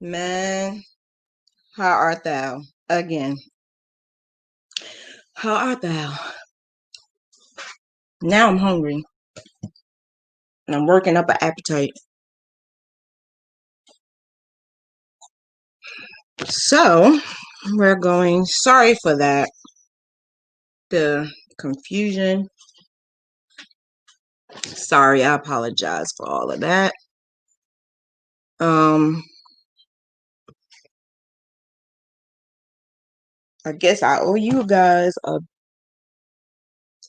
Man, how art thou? Again, how art thou? Now I'm hungry and I'm working up an appetite. So, we're going, sorry for that, the confusion. Sorry, I apologize for all of that. I guess I owe you guys a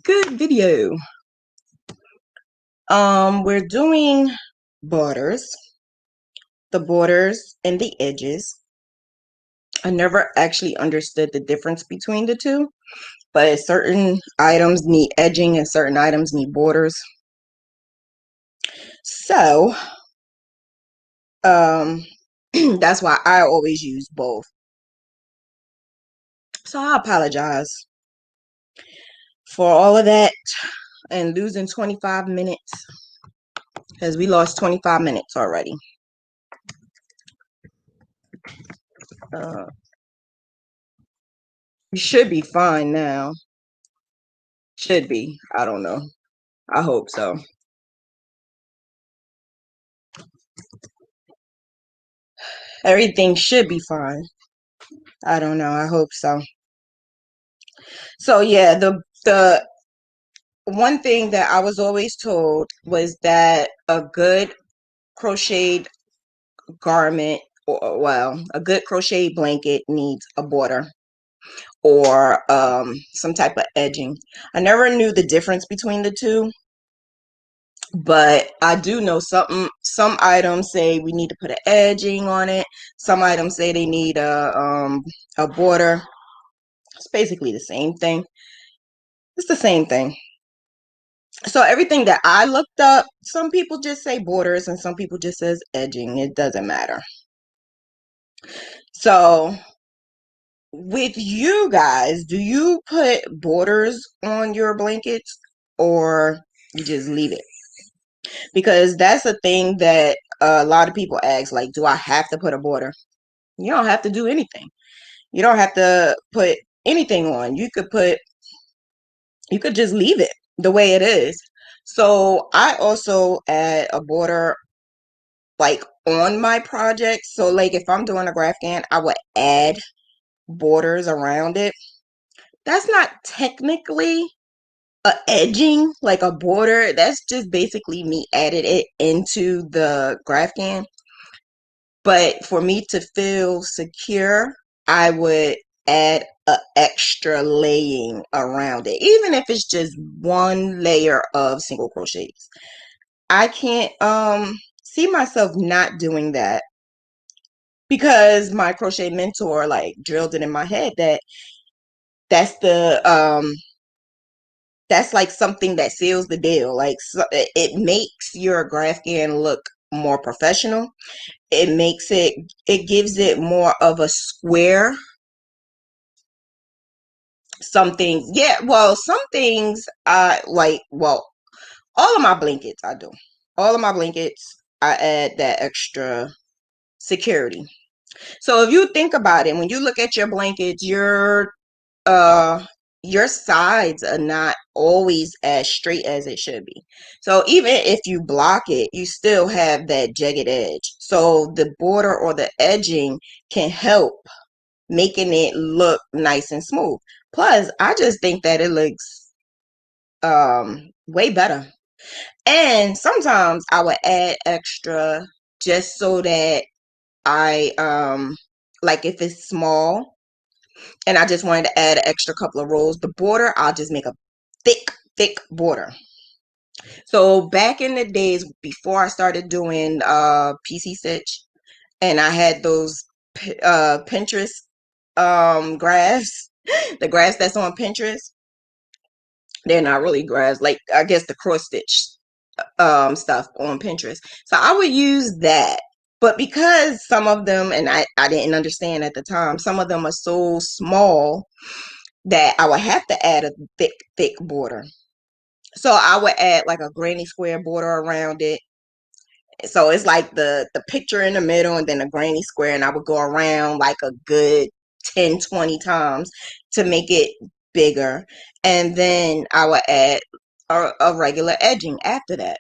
good video. We're doing borders, the borders and the edges. I never actually understood the difference between the two, but certain items need edging and certain items need borders. So, that's why I always use both. So I apologize for all of that and losing 25 minutes, because we lost 25 minutes already. We should be fine now. Should be. I don't know. I hope so. Everything should be fine. I don't know. I hope so. So yeah, the one thing that I was always told was that a good crocheted garment, or well, a good crocheted blanket needs a border or some type of edging. I never knew the difference between the two, but I do know some items say we need to put an edging on it. Some items say they need a border. It's basically the same thing. It's the same thing. So everything that I looked up, some people just say borders and some people just says edging. It doesn't matter. So with you guys, do you put borders on your blankets or you just leave it? Because that's a thing that a lot of people ask, like, do I have to put a border? You don't have to do anything. You don't have to put anything on. You could just leave it the way it is. So I also add a border like on my project. So like if I'm doing a Graphghan, I would add borders around it. That's not technically a edging, like a border. That's just basically me added it into the Graphghan. But for me to feel secure, I would add an extra laying around it, even if it's just one layer of single crochets. I can't see myself not doing that because my crochet mentor like drilled it in my head that that's the that's like something that seals the deal. Like so, it makes your Graphghan look more professional. It gives it more of a square. Some things, yeah, well, some things I like, well, all of my blankets I do. All of my blankets I add that extra security. So if you think about it, when you look at your blankets, uh your sides are not always as straight as it should be. So even if you block it, you still have that jagged edge. So the border or the edging can help making it look nice and smooth. Plus, I just think that it looks way better. And sometimes I would add extra just so that I like if it's small and I just wanted to add an extra couple of rows, the border, I'll just make a thick border. So back in the days before I started doing PC Stitch and I had those Pinterest graphs, the graphs that's on Pinterest, they're not really graphs, like I guess the cross stitch stuff on Pinterest. So I would use that. But because some of them, and I didn't understand at the time, some of them are so small that I would have to add a thick border. So I would add like a granny square border around it. So it's like the picture in the middle and then a granny square, and I would go around like a good 10, 20 times to make it bigger. And then I would add a regular edging after that.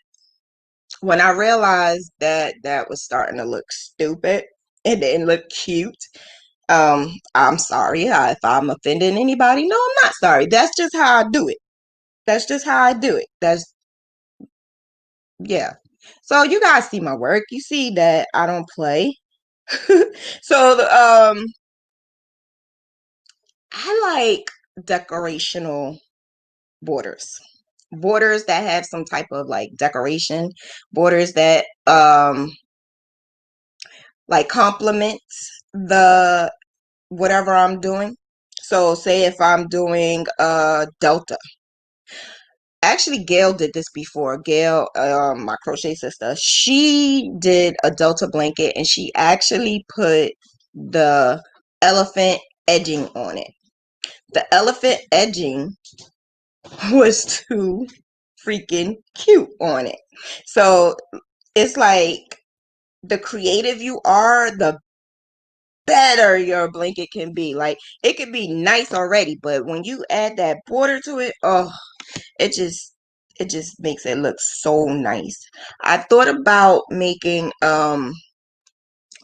When I realized that that was starting to look stupid, it didn't look cute. I'm sorry if I'm offending anybody. No, I'm not sorry. That's just how I do it. That's just how I do it. That's yeah. So you guys see my work. You see that I don't play. So I like decorational borders. Borders that have some type of like decoration, borders that like complements the whatever I'm doing. So say if I'm doing a delta. Actually, Gail did this before. Gail, my crochet sister, she did a delta blanket and she actually put the elephant edging on it. The elephant edging was too freaking cute on it. So it's like the creative you are, the better your blanket can be. Like it could be nice already, but when you add that border to it, oh, it just makes it look so nice. I thought about making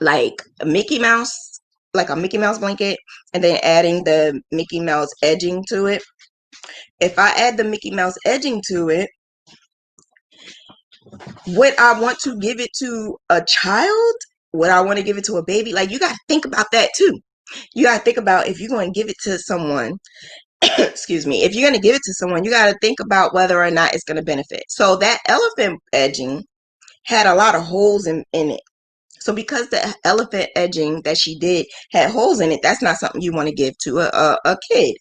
like a Mickey Mouse, like a Mickey Mouse blanket, and then adding the Mickey Mouse edging to it. If I add the Mickey Mouse edging to it, would I want to give it to a child? Would I want to give it to a baby? Like you got to think about that too. You got to think about if you're going to give it to someone, excuse me, if you're going to give it to someone, you got to think about whether or not it's going to benefit. So that elephant edging had a lot of holes in it. So because the elephant edging that she did had holes in it, that's not something you want to give to a kid.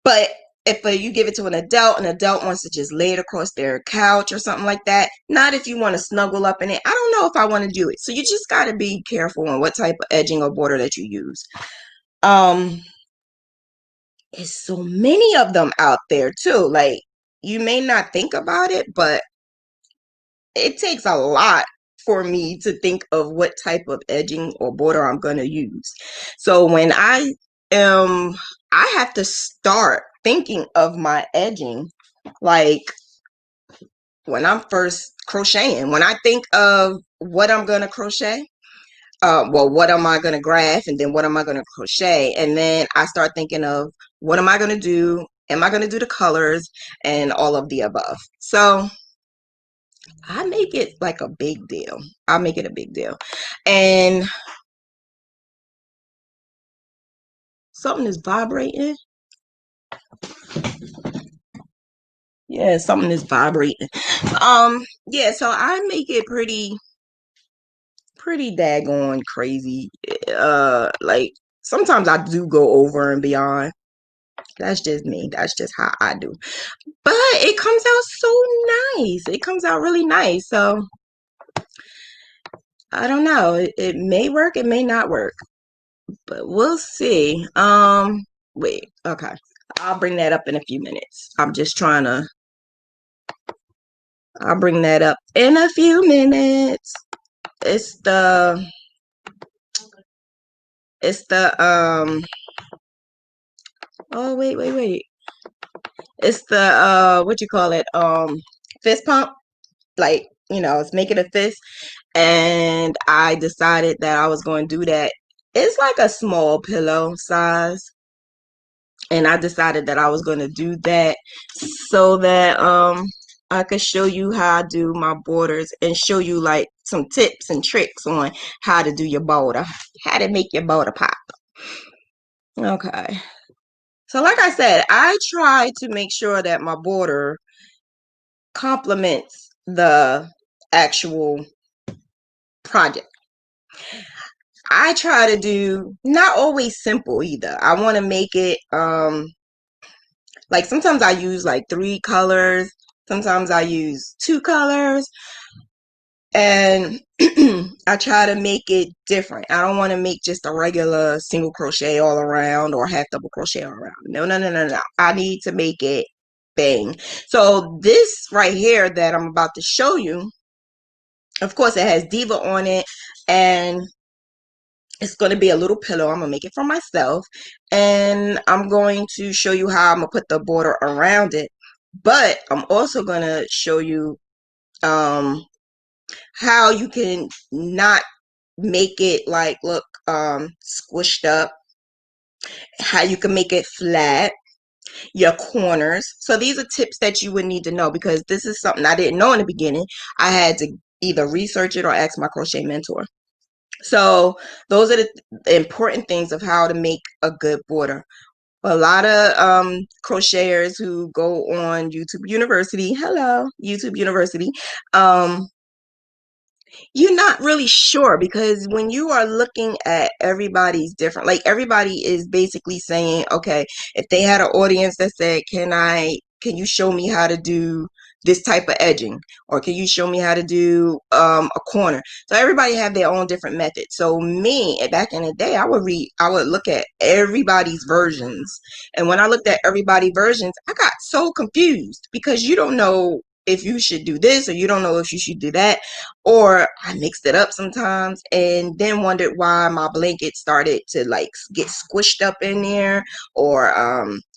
But if you give it to an adult wants to just lay it across their couch or something like that, not if you want to snuggle up in it. I don't know if I want to do it. So you just got to be careful on what type of edging or border that you use. There's so many of them out there too. Like you may not think about it, but it takes a lot for me to think of what type of edging or border I'm going to use. So when I have to start thinking of my edging like when I'm first crocheting. When I think of what I'm going to crochet, well, what am I going to graph, and then what am I going to crochet, and then I start thinking of what am I going to do, am I going to do the colors, and all of the above. So I make it like a big deal. I make it a big deal. And something is vibrating. Yeah, something is vibrating. Yeah, so I make it pretty daggone crazy. Like sometimes I do go over and beyond. That's just me. That's just how I do. But it comes out so nice. It comes out really nice. So I don't know. It may work, it may not work. But we'll see. Wait, okay. I'll bring that up in a few minutes. I'm just trying to I'll bring that up in a few minutes. It's the oh wait. It's the what you call it? Fist pump. Like, it's making a fist. And I decided that I was going to do that. It's like a small pillow size. And I decided that I was going to do that so that I could show you how I do my borders and show you like some tips and tricks on how to do your border, how to make your border pop. Okay. So like I said, I try to make sure that my border complements the actual project. I try to do not always simple either. I want to make it like sometimes I use like 3 colors, sometimes I use 2 colors, and I try to make it different. I don't want to make just a regular single crochet all around or half double crochet all around. No. I need to make it bang. So this right here that I'm about to show you, Of course, it has Diva on it, and it's going to be a little pillow. I'm going to make it for myself, and I'm going to show you how I'm going to put the border around it. But I'm also going to show you how you can not make it like look squished up, how you can make it flat, your corners. So these are tips that you would need to know, because this is something I didn't know in the beginning. I had to either research it or ask my crochet mentor. So those are the important things of how to make a good border. A lot of crocheters who go on YouTube University, hello, YouTube University, you're not really sure, because when you are looking at everybody's different, like everybody is basically saying, okay, if they had an audience that said, can you show me how to do this type of edging, or can you show me how to do a corner? So everybody have their own different methods. So me, back in the day, I would look at everybody's versions, and when I looked at everybody's versions, I got so confused, because you don't know if you should do this, or you don't know if you should do that, or I mixed it up sometimes, and then wondered why my blanket started to like get squished up in there, or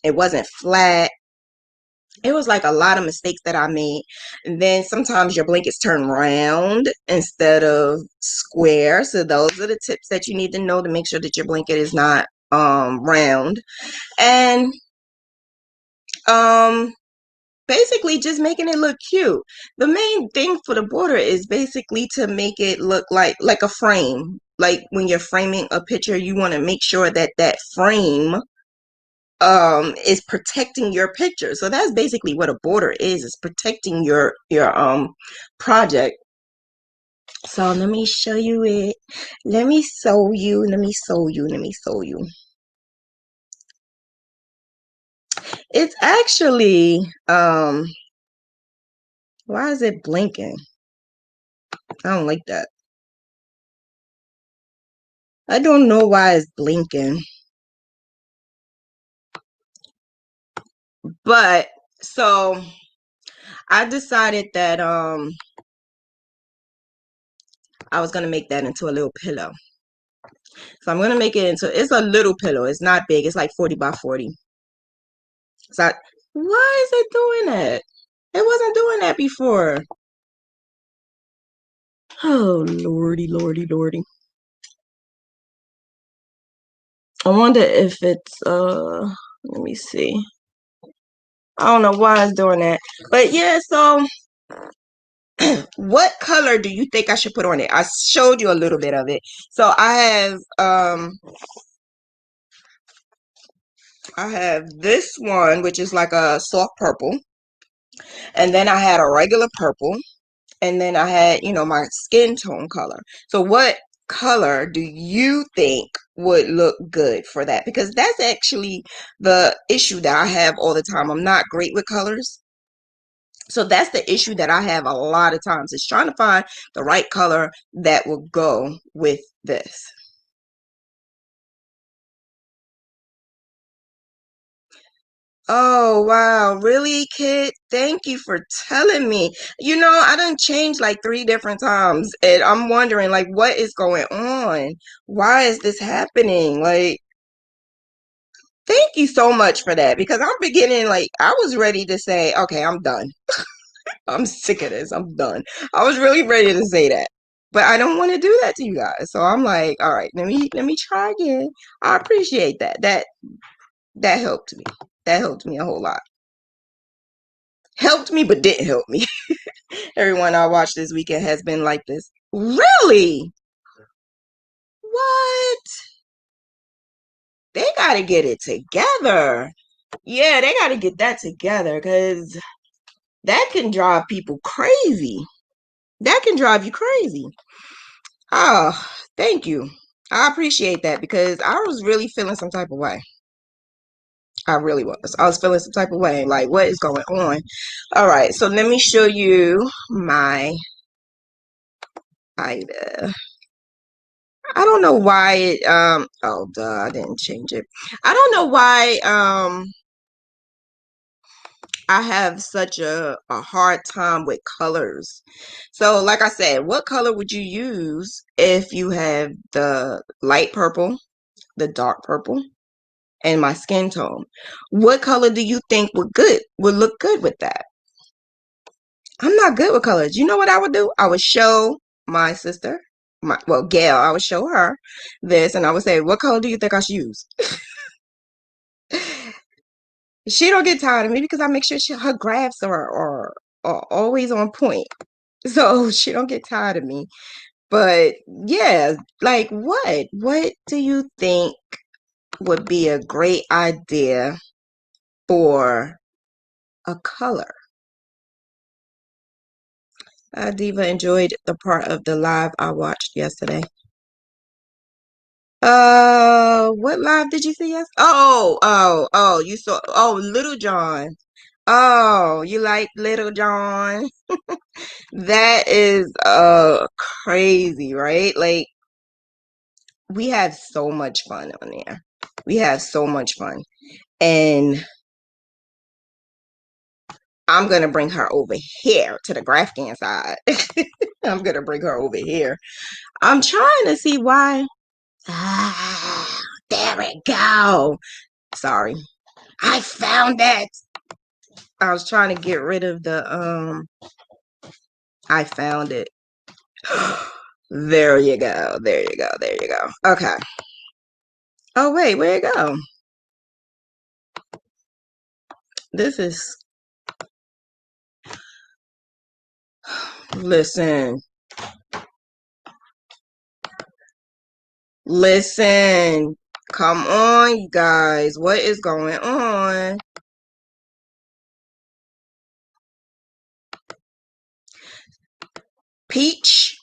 it wasn't flat. It was like a lot of mistakes that I made. And then sometimes your blankets turn round instead of square. So those are the tips that you need to know to make sure that your blanket is not round. And basically just making it look cute. The main thing for the border is basically to make it look like a frame. Like when you're framing a picture, you want to make sure that that frame is protecting your picture. So that's basically what a border is protecting your project. So let me show you it. Let me show you. Let me show you. Let me show you. It's actually why is it blinking? I don't like that. I don't know why it's blinking. But so I decided that I was gonna make that into a little pillow. So I'm gonna make it into, it's a little pillow. It's not big. It's like 40 by 40. So why is it doing that? It wasn't doing that before. Oh lordy, lordy, lordy. I wonder if it's let me see. I don't know why it's doing that. But yeah, so what color do you think I should put on it? I showed you a little bit of it. So I have this one, which is like a soft purple, and then I had a regular purple, and then I had, my skin tone color. So what color do you think would look good for that? Because that's actually the issue that I have all the time. I'm not great with colors. So that's the issue that I have a lot of times, is trying to find the right color that will go with this. Oh, wow. Really, kid? Thank you for telling me. I done changed like 3 different times, and I'm wondering, like, what is going on? Why is this happening? Like, thank you so much for that, because I'm beginning, like, I was ready to say, okay, I'm done. I'm sick of this. I'm done. I was really ready to say that. But I don't want to do that to you guys. So I'm like, all right, let me try again. I appreciate that. That helped me. That helped me a whole lot. Helped me, but didn't help me. Everyone I watched this weekend has been like this. Really? What? They gotta get it together. Yeah, they gotta get that together, because that can drive people crazy. That can drive you crazy. Oh, thank you. I appreciate that, because I was really feeling some type of way. I really was. I was feeling some type of way. Like, what is going on? All right, so let me show you my item. I don't know why it oh duh, I didn't change it. I don't know why I have such a hard time with colors. So like I said, what color would you use if you have the light purple, the dark purple, and my skin tone? What color do you think would look good with that? I'm not good with colors. You know what I would do? I would show my sister, Gail, I would show her this and I would say, what color do you think I should use? She don't get tired of me because I make sure her graphs are always on point. So she don't get tired of me. But yeah, like what? What do you think would be a great idea for a color? Diva enjoyed the part of the live I watched yesterday. What live did you see? Yes. Oh, you saw. Oh, Little John. Oh, you like Little John? That is crazy, right? Like we have so much fun on there. We have so much fun. And I'm gonna bring her over here to the Graphghan side. I'm gonna bring her over here. I'm trying to see why. Ah, there we go. Sorry. I found it. I was trying to get rid of the I found it. There you go. There you go. There you go. Okay. Oh wait, where'd it go? This is listen. Listen. Come on, you guys. What is going on? Peach.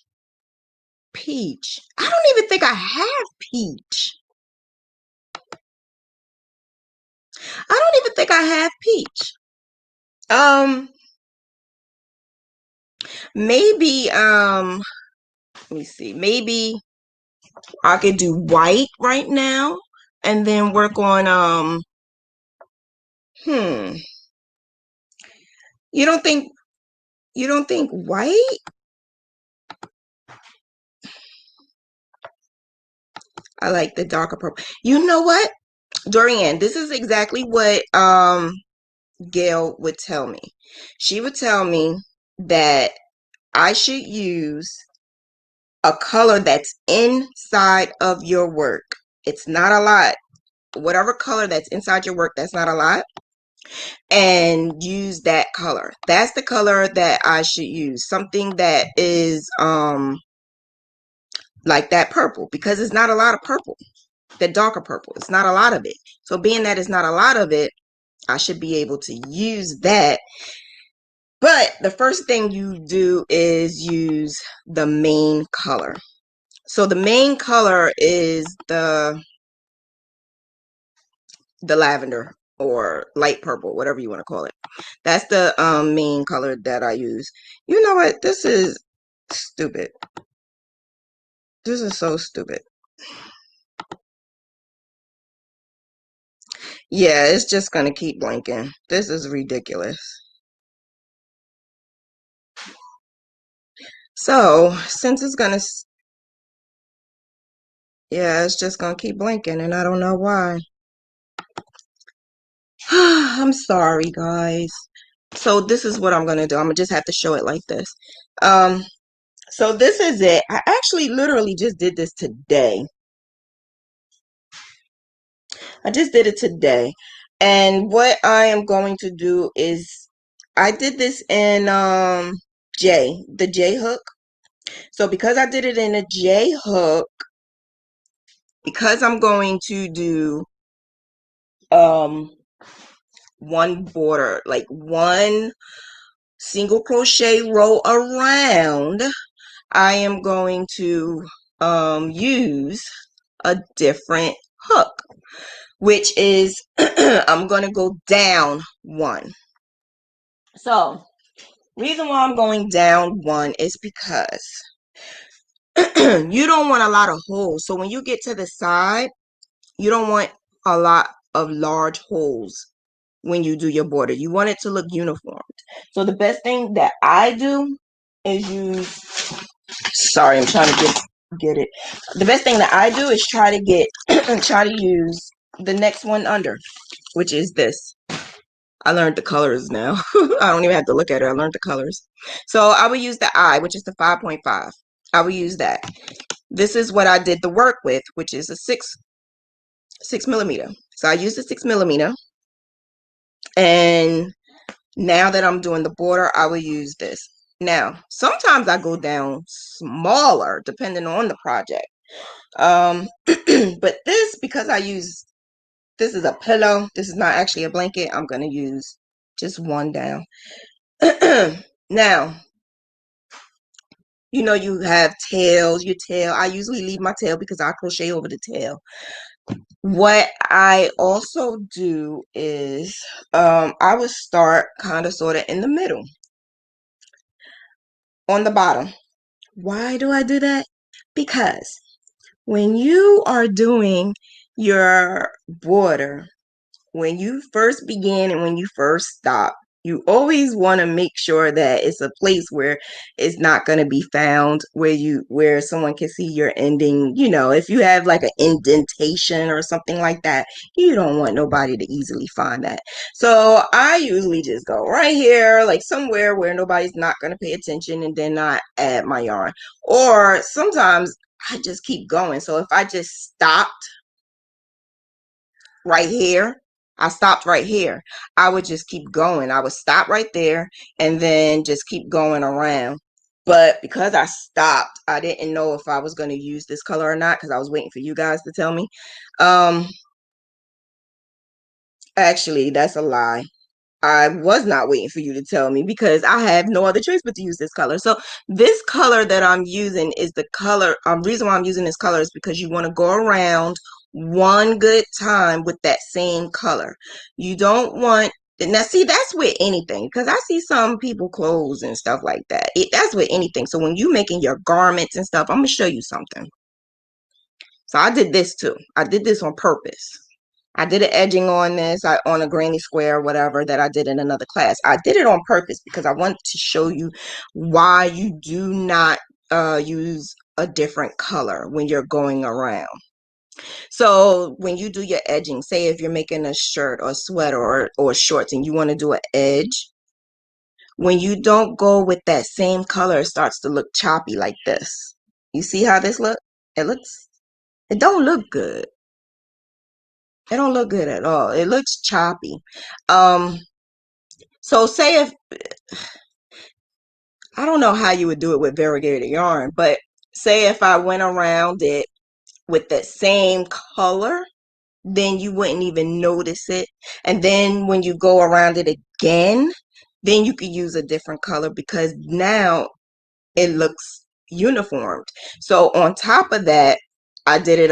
Peach. I don't even think I have peach. I don't even think I have peach. Maybe let me see. Maybe I could do white right now and then work on hmm. You don't think white? I like the darker purple. You know what? Dorian, this is exactly what Gail would tell me. She would tell me that I should use a color that's inside of your work. It's not a lot. Whatever color that's inside your work, that's not a lot. And use that color. That's the color that I should use. Something that is like that purple, because it's not a lot of purple. The darker purple. It's not a lot of it. So being that it's not a lot of it, I should be able to use that. But the first thing you do is use the main color. So the main color is the lavender or light purple, whatever you want to call it. That's the main color that I use. You know what? This is stupid. This is so stupid. Yeah, it's just gonna keep blinking. This is ridiculous. So since it's gonna, yeah, it's just gonna keep blinking, and I don't know why. I'm sorry, guys. So this is what I'm gonna do. I'm gonna just have to show it like this. Um, so this is it. I actually literally just did this today. I just did it today. And what I am going to do is I did this in the J hook. So because I did it in a J hook, because I'm going to do one border, like one single crochet row around, I am going to use a different hook, which is I'm going to go down one. So reason why I'm going down one is because you don't want a lot of holes. So when you get to the side, you don't want a lot of large holes when you do your border. You want it to look uniform. So the best thing that I do is use, sorry, I'm trying to get it. The best thing that I do is try to get, try to use the next one under, which is this. I learned the colors now. I don't even have to look at it. I learned the colors. So I will use the I, which is the 5.5. I will use that. This is what I did the work with, which is a 6 millimeter. So I used the 6 millimeter. And now that I'm doing the border, I will use this. Now, sometimes I go down smaller depending on the project. But this, because I use, this is a pillow, this is not actually a blanket, I'm going to use just one down. Now, you know, you have tails, your tail. I usually leave my tail because I crochet over the tail. What I also do is I would start kind of sort of in the middle on the bottom. Why do I do that? Because when you are doing your border, when you first begin and when you first stop, you always want to make sure that it's a place where it's not going to be found, where someone can see your ending. You know, if you have like an indentation or something like that, you don't want nobody to easily find that. So I usually just go right here, like somewhere where nobody's not going to pay attention, and then I add my yarn. Or sometimes I just keep going. So if I just stopped right here, I stopped right here, I would just keep going. I would stop right there and then just keep going around. But because I stopped, I didn't know if I was going to use this color or not, because I was waiting for you guys to tell me. Actually, that's a lie. I was not waiting for you to tell me because I have no other choice but to use this color. So this color that I'm using is the color, reason why I'm using this color is because you want to go around one good time with that same color. You don't want, now see, that's with anything, because I see some people clothes and stuff like that. That's with anything. So when you making your garments and stuff, I'm going to show you something. So I did this too. I did this on purpose. I did an edging on this, on a granny square or whatever that I did in another class. I did it on purpose because I want to show you why you do not use a different color when you're going around. So when you do your edging, say if you're making a shirt or sweater or shorts and you want to do an edge, when you don't go with that same color, it starts to look choppy like this. You see how this look? It don't look good. It don't look good at all. It looks choppy. So say if, I don't know how you would do it with variegated yarn, but say if I went around it with the same color, then you wouldn't even notice it. And then when you go around it again, then you could use a different color because now it looks uniformed. So on top of that, I did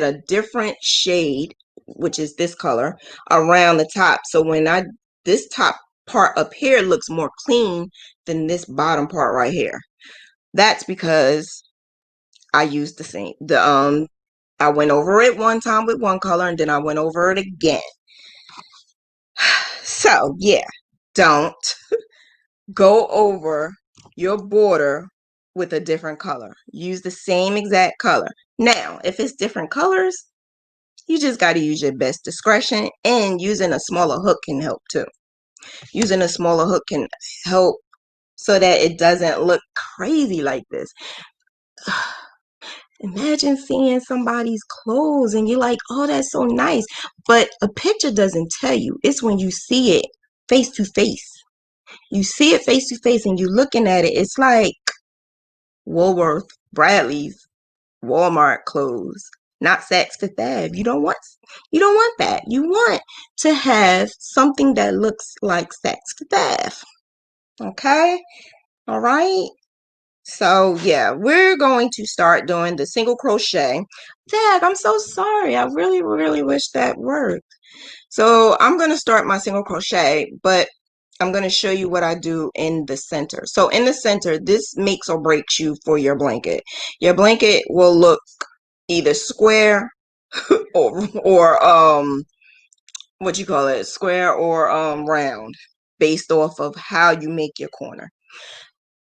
a different shade, which is this color, around the top. So when this top part up here looks more clean than this bottom part right here. That's because I used I went over it one time with one color and then I went over it again. So yeah, don't go over your border with a different color. Use the same exact color. Now, if it's different colors, you just got to use your best discretion, and using a smaller hook can help too. Using a smaller hook can help so that it doesn't look crazy like this. Imagine seeing somebody's clothes and you're like, oh, that's so nice. But a picture doesn't tell you. It's when you see it face to face. You see it face to face and you're looking at it. It's like Woolworth, Bradley's, Walmart clothes, not Saks Fifth Ave. You don't want that. You want to have something that looks like Saks Fifth Ave. Okay? All right? So yeah, we're going to start doing the single crochet. Dad, I'm so sorry. I really, really wish that worked. So I'm going to start my single crochet, but I'm going to show you what I do in the center. So in the center, this makes or breaks you for your blanket. Your blanket will look either square or what you call it, square or round, based off of how you make your corner.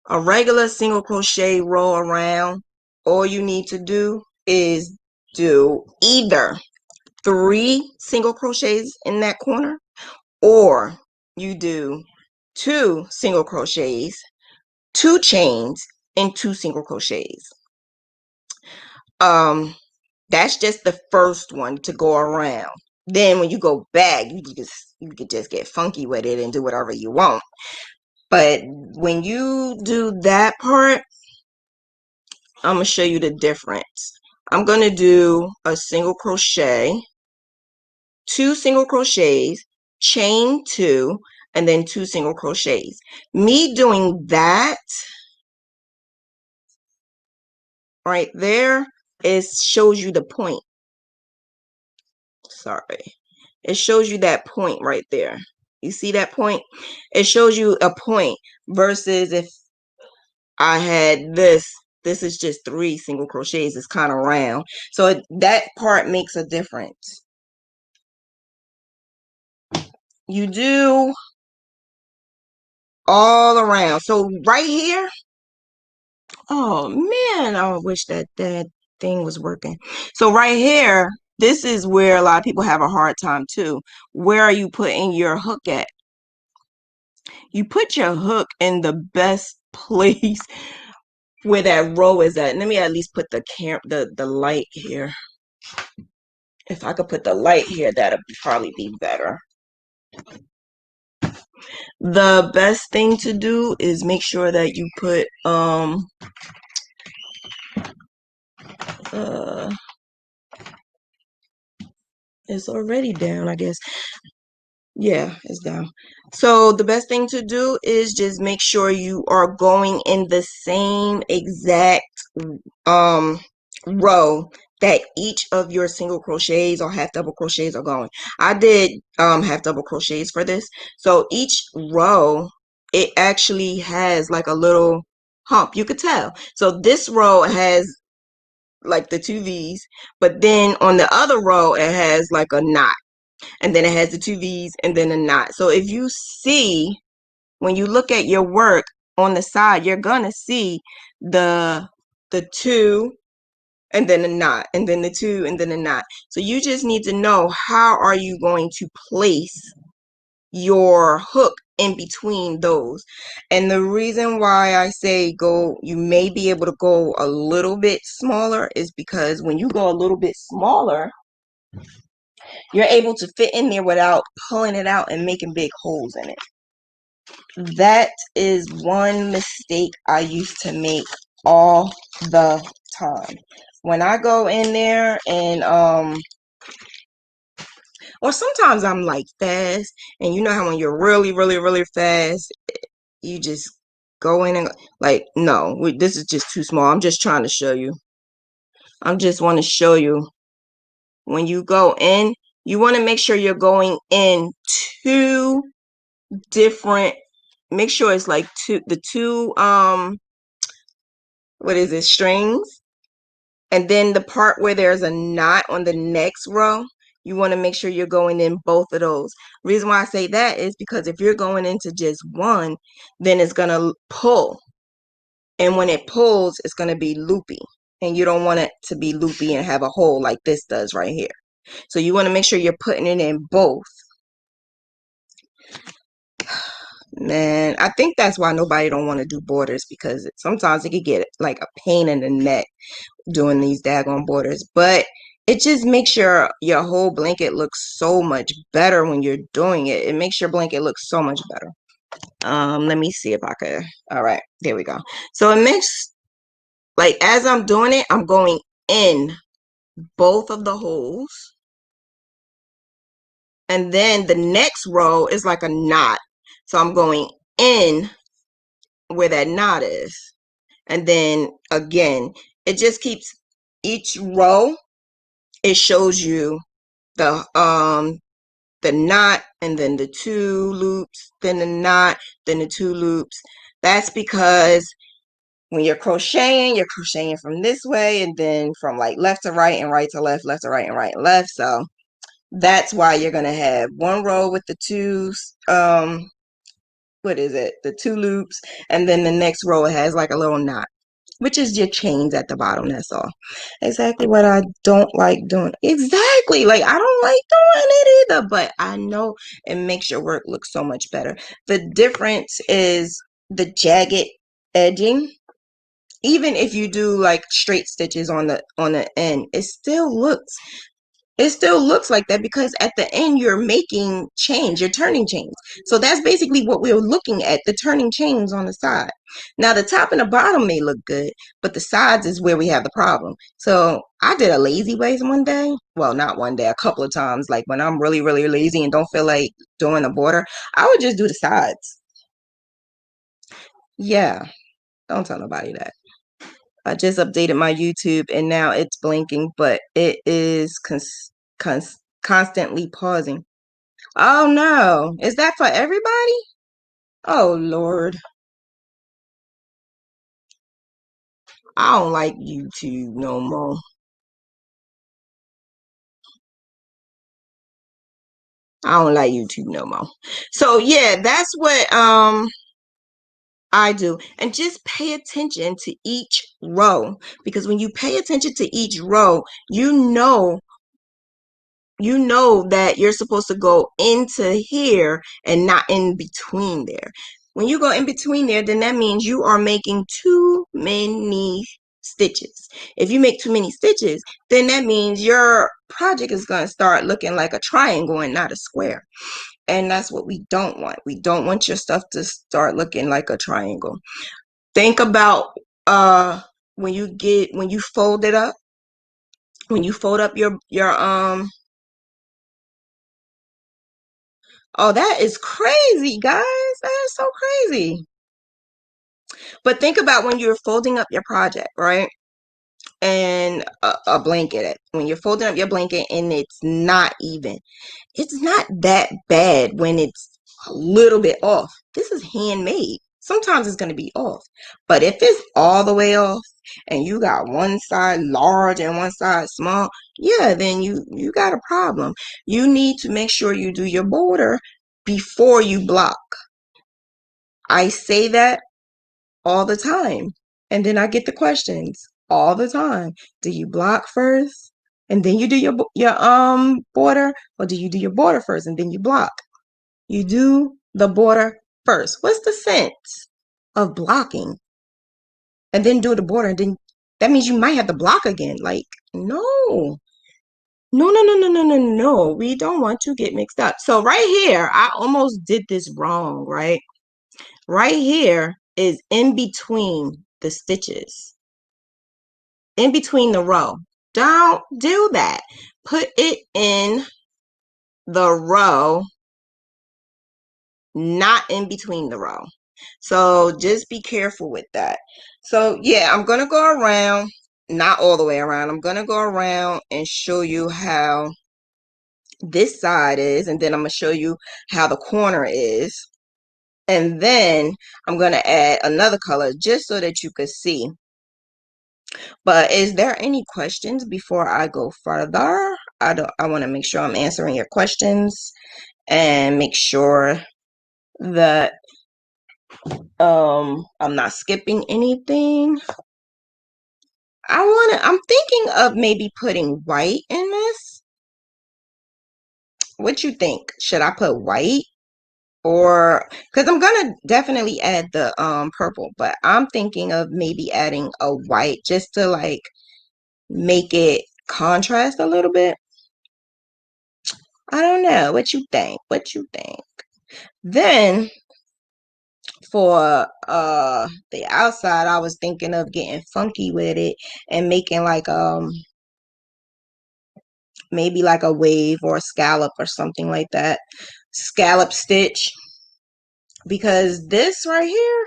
A regular single crochet row around, all you need to do is do either 3 single crochets in that corner, or you do 2 single crochets, 2 chains, and 2 single crochets. That's just the first one to go around. Then when you go back, you could just get funky with it and do whatever you want. But when you do that part, I'm gonna show you the difference. I'm gonna do a single crochet, 2 single crochets, chain 2, and then 2 single crochets. Me doing that right there shows you the point. Sorry. It shows you that point right there. You see that point? It shows you a point versus if I had this is just 3 single crochets. It's kind of round. So that part makes a difference. You do all around. So right here, oh man, I wish that thing was working. So right here, this is where a lot of people have a hard time too. Where are you putting your hook at? You put your hook in the best place where that row is at. Let me at least put the light here. If I could put the light here, that'd probably be better. The best thing to do is make sure that you put it's already down, I guess. Yeah, it's down. So the best thing to do is just make sure you are going in the same exact row that each of your single crochets or half double crochets are going. I did half double crochets for this. So each row, it actually has like a little hump. You could tell. So this row has like the 2 V's, but then on the other row it has like a knot, and then it has the 2 V's and then a knot. So if you see, when you look at your work on the side, you're gonna see the 2 and then a knot, and then the 2 and then a knot. So you just need to know, how are you going to place your hook in between those. And the reason why I say you may be able to go a little bit smaller is because when you go a little bit smaller, you're able to fit in there without pulling it out and making big holes in it. That is one mistake I used to make all the time. When I go in there and or sometimes I'm like fast, and you know how when you're really, really, really fast, you just go in and like, no, this is just too small. I'm just trying to show you. I just want to show you, when you go in, you want to make sure you're going in 2 different, make sure it's like the two what is it, strings, and then the part where there's a knot on the next row, you want to make sure you're going in both of those. Reason why I say that is because if you're going into just one, then it's going to pull, and when it pulls, it's going to be loopy, and you don't want it to be loopy and have a hole like this does right here. So you want to make sure you're putting it in both. Man, I think that's why nobody don't want to do borders, because sometimes it could get like a pain in the neck doing these daggone borders. But it just makes your whole blanket look so much better when you're doing it. It makes your blanket look so much better. Let me see if I could. All right, there we go. So it makes, like, as I'm doing it, I'm going in both of the holes. And then the next row is like a knot. So I'm going in where that knot is. And then again, it just keeps, each row, it shows you the knot, and then the 2 loops, then the knot, then the 2 loops. That's because when you're crocheting from this way, and then from like left to right and right to left, left to right and right and left. So That's why you're gonna have one row with the two what is it, the two loops, and then the next row has like a little knot, which is your chains at the bottom. That's all. Exactly what I don't like doing. Exactly, like I don't like doing it either, but I know it makes your work look so much better. The difference is the jagged edging. Even if you do like straight stitches on the end, it still looks like that, because at the end you're making chains, you're turning chains. So that's basically what we're looking at, the turning chains on the side. Now the top and the bottom may look good, but the sides is where we have the problem. So I did a lazy ways one day. Well, not one day, a couple of times. Like when I'm really, really lazy and don't feel like doing the border, I would just do the sides. Yeah, don't tell nobody that. I just updated my YouTube and now it's blinking, but it is constantly pausing. Oh no, is that for everybody? Oh Lord, I don't like YouTube no more. I don't like YouTube no more. So yeah, that's what I do. And just pay attention to each row, because when you pay attention to each row, you know that you're supposed to go into here and not in between there. When you go in between there, then that means you are making too many stitches. If you make too many stitches, then that means your project is going to start looking like a triangle and not a square. And that's what we don't want. We don't want your stuff to start looking like a triangle. Think about when you fold it up, when you fold up your oh, that is crazy, guys. That is so crazy. But think about when you're folding up your project, right? And a blanket. When you're folding up your blanket and it's not even. It's not that bad when it's a little bit off. This is handmade. Sometimes it's going to be off. But if it's all the way off and you got one side large and one side small, yeah, then you got a problem. You need to make sure you do your border before you block. I say that all the time. And then I get the questions all the time. Do you block first and then you do your border, or do you do your border first and then you block? You do the border first. What's the sense of blocking and then do the border, and then that means you might have to block again? Like, no. No, no, no, no, no, no, no. We don't want to get mixed up. So right here, I almost did this wrong, right? Right here is in between the stitches, in between the row. Don't do that. Put it in the row, not in between the row. So just be careful with that. So yeah, I'm going to go around, not all the way around. I'm going to go around and show you how this side is, and then I'm going to show you how the corner is. And then I'm going to add another color just so that you could see. But is there any questions before I go further? I want to make sure I'm answering your questions and make sure that I'm not skipping anything. I'm thinking of maybe putting white in this. What you think? Should I put white? Or because I'm gonna definitely add the purple, but I'm thinking of maybe adding a white just to like make it contrast a little bit. I don't know. What you think? What you think? Then for the outside, I was thinking of getting funky with it and making like maybe like a wave or a scallop or something like that. Scallop stitch, because this right here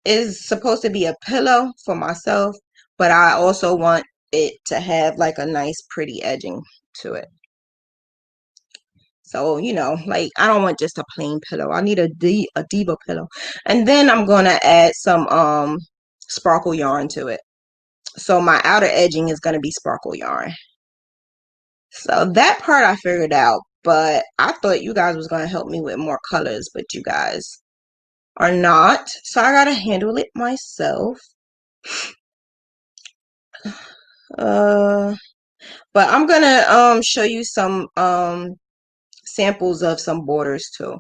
is supposed to be a pillow for myself, but I also want it to have like a nice pretty edging to it. So, you know, like I don't want just a plain pillow. I need a diva pillow. And then I'm going to add some sparkle yarn to it. So my outer edging is going to be sparkle yarn. So that part I figured out, but I thought you guys was going to help me with more colors, but you guys are not. So I got to handle it myself. But I'm going to show you some samples of some borders too.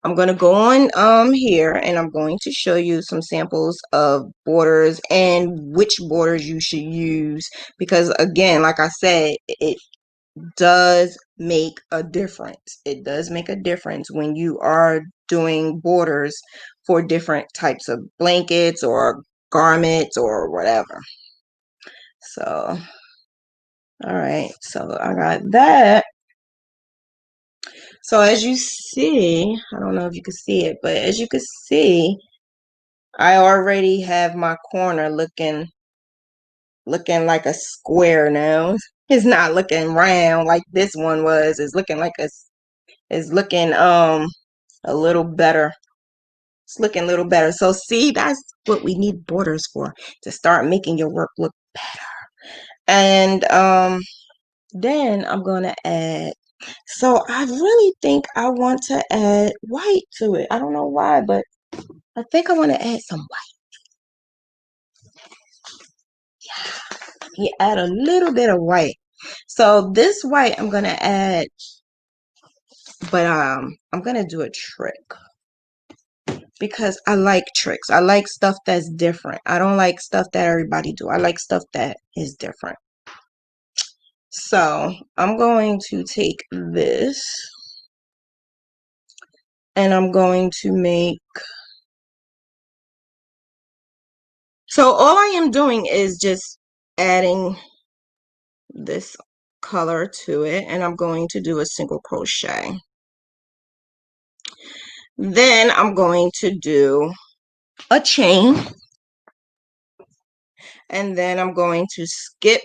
I'm going to go on here and I'm going to show you some samples of borders and which borders you should use, because again, like I said, it does make a difference. It does make a difference when you are doing borders for different types of blankets or garments or whatever. So, all right, so I got that. So as you see, I don't know if you can see it, but as you can see, I already have my corner looking like a square now. It's not looking round like this one was. It's looking like it's looking a little better. It's looking a little better. So see, that's what we need borders for, to start making your work look better. And then I'm gonna add, so I really think I want to add white to it. I don't know why, but I think I want to add some white. You add a little bit of white. So this white I'm gonna add, but I'm gonna do a trick because I like tricks. I like stuff that's different. I don't like stuff that everybody do. I like stuff that is different. So I'm going to take this and I'm going to make, so all I am doing is just adding this color to it, and I'm going to do a single crochet. Then I'm going to do a chain, and then I'm going to skip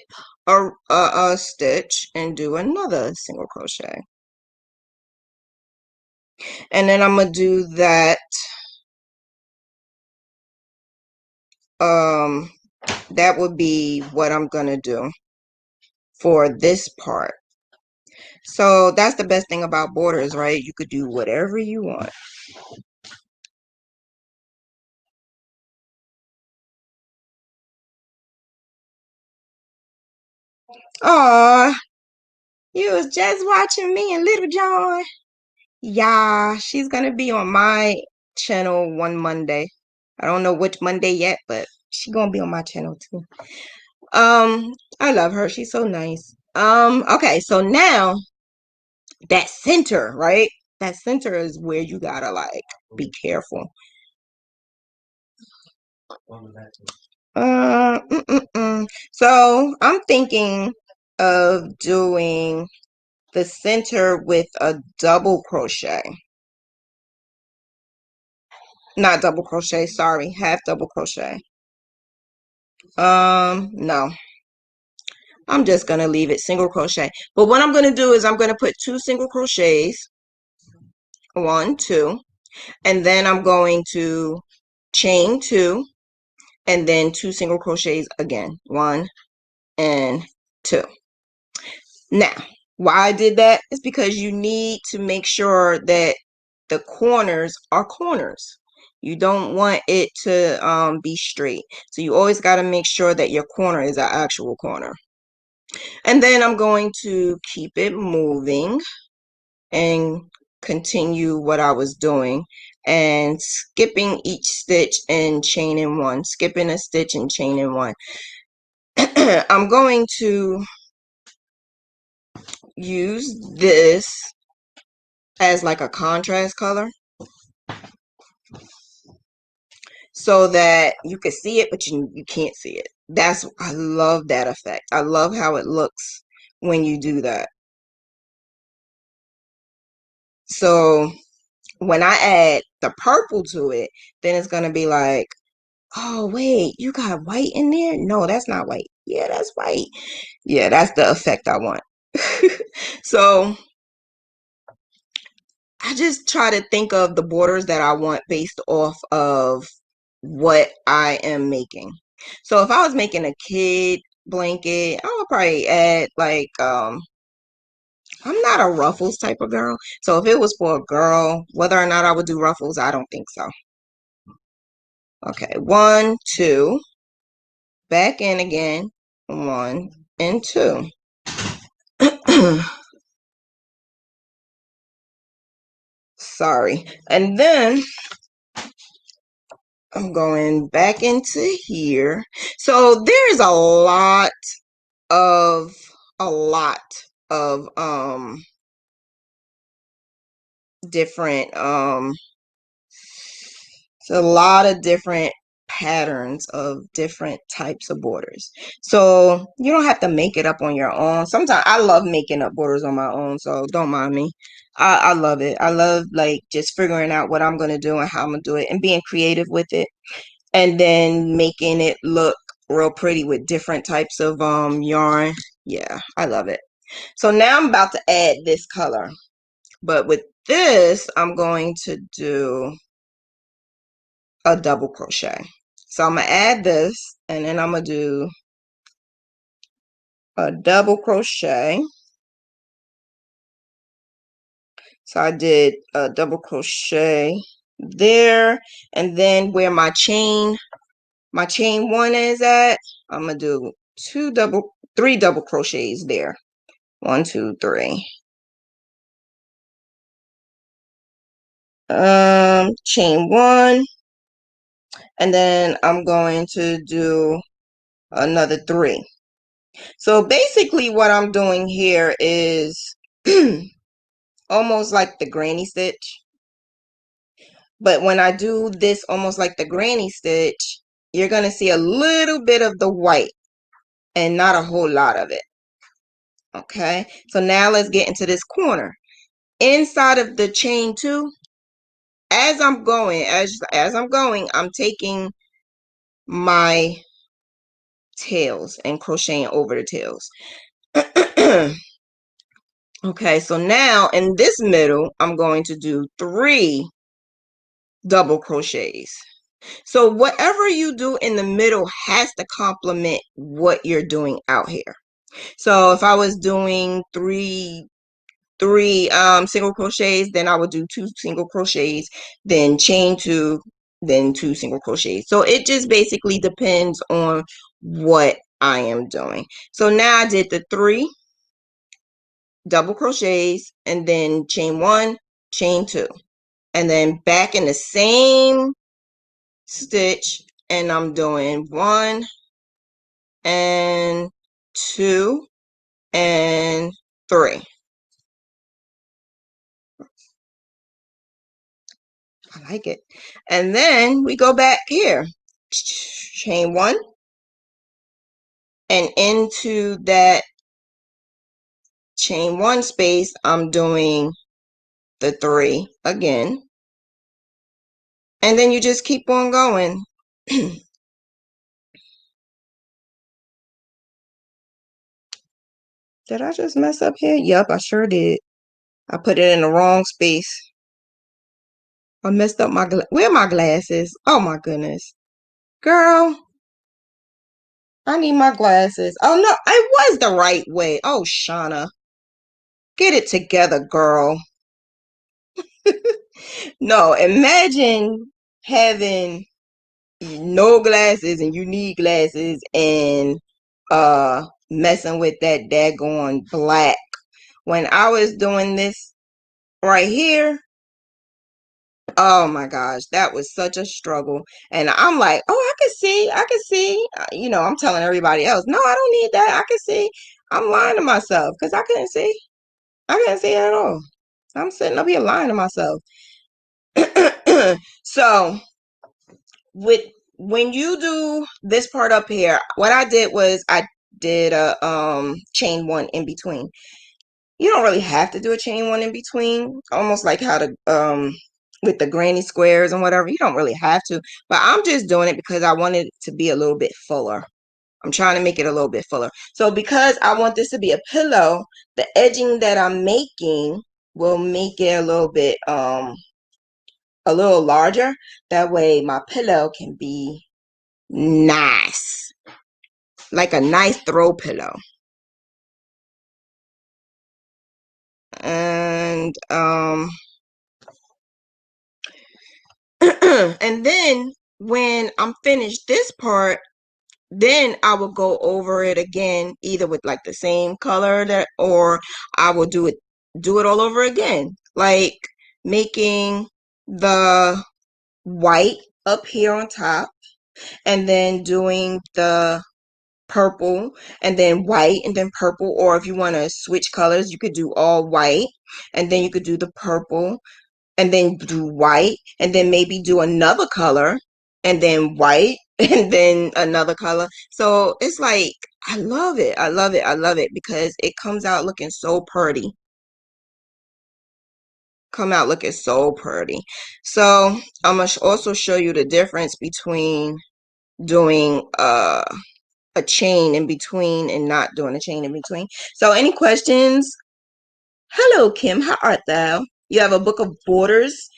a stitch and do another single crochet, and then I'm gonna do that that would be what I'm gonna do for this part. So that's the best thing about borders, right? You could do whatever you want. Oh, you was just watching me and Little John. Yeah, she's gonna be on my channel one Monday. I don't know which Monday yet, but she's gonna be on my channel too. I love her. She's so nice. Okay, so now that center, right? That center is where you gotta like be careful. So I'm thinking of doing the center with a double crochet. Not double crochet, sorry, half double crochet. No. I'm just gonna leave it single crochet. But what I'm gonna do is I'm gonna put 2 single crochets, 1, 2, and then I'm going to chain 2, and then 2 single crochets again, 1 and 2. Now, why I did that is because you need to make sure that the corners are corners. You don't want it to be straight. So you always got to make sure that your corner is an actual corner. And then I'm going to keep it moving and continue what I was doing and skipping each stitch and chaining 1, skipping a stitch and chaining 1. I'm going to use this as like a contrast color so that you can see it, but you can't see it. I love that effect. I love how it looks when you do that. So when I add the purple to it, then it's gonna be like, oh wait, you got white in there? No, that's not white. Yeah, that's white. Yeah, that's the effect I want. So I just try to think of the borders that I want based off of what I am making. So if I was making a kid blanket, I would probably add like I'm not a ruffles type of girl. So if it was for a girl, whether or not I would do ruffles, I don't think so. Okay, 1, 2, back in again, 1 and 2. Sorry. And then I'm going back into here. So there's a lot of different it's a lot of different patterns of different types of borders. So you don't have to make it up on your own. Sometimes I love making up borders on my own, so don't mind me. I love it. I love like just figuring out what I'm gonna do and how I'm gonna do it and being creative with it, and then making it look real pretty with different types of yarn. Yeah, I love it. So now I'm about to add this color, but with this I'm going to do a double crochet. So I'm gonna add this, and then I'm gonna do a double crochet. So I did a double crochet there, and then where my chain 1 is at, I'm gonna do 3 double crochets there. 1, 2, 3. Chain 1, and then I'm going to do another 3. So basically what I'm doing here is almost like the granny stitch. But when I do this almost like the granny stitch, you're going to see a little bit of the white and not a whole lot of it. Okay, so now let's get into this corner. Inside of the chain 2, as I'm going, I'm taking my tails and crocheting over the tails. Okay, so now in this middle, I'm going to do 3 double crochets. So whatever you do in the middle has to complement what you're doing out here. So if I was doing three single crochets, then I would do 2 single crochets, then chain 2, then 2 single crochets. So it just basically depends on what I am doing. So now I did the 3 double crochets, and then chain 1, chain 2, and then back in the same stitch, and I'm doing 1 and 2 and 3. I like it. And then we go back here, chain 1, and into that chain 1 space I'm doing the 3 again, and then you just keep on going. Did I just mess up here? Yep, I sure did. I put it in the wrong space. I messed up my where are my glasses? Oh my goodness. Girl, I need my glasses. Oh no, it was the right way. Oh, Shauna. Get it together, girl. No, imagine having no glasses and you need glasses and messing with that daggone black. When I was doing this right here, oh my gosh, that was such a struggle. And I'm like, oh, I can see. You know, I'm telling everybody else, no, I don't need that. I can see. I'm lying to myself because I couldn't see. I couldn't see at all. I'm sitting up here lying to myself. So with when you do this part up here, what I did was I did a chain 1 in between. You don't really have to do a chain 1 in between, almost like how to with the granny squares and whatever. You don't really have to, but I'm just doing it because I wanted it to be a little bit fuller. I'm trying to make it a little bit fuller. So because I want this to be a pillow, the edging that I'm making will make it a little larger. That way my pillow can be nice, like a nice throw pillow. and and then when I'm finished this part, then I will go over it again, either with like the same color that, or I will do it all over again, like making the white up here on top, and then doing the purple, and then white, and then purple. Or if you want to switch colors, you could do all white, and then you could do the purple, and then do white, and then maybe do another color, and then white, and then another color. So it's like, I love it. I love it. I love it because it comes out looking so pretty. Come out looking so pretty. So I'm gonna also show you the difference between doing a chain in between and not doing a chain in between. So any questions? Hello, Kim. How art thou? You have a book of borders,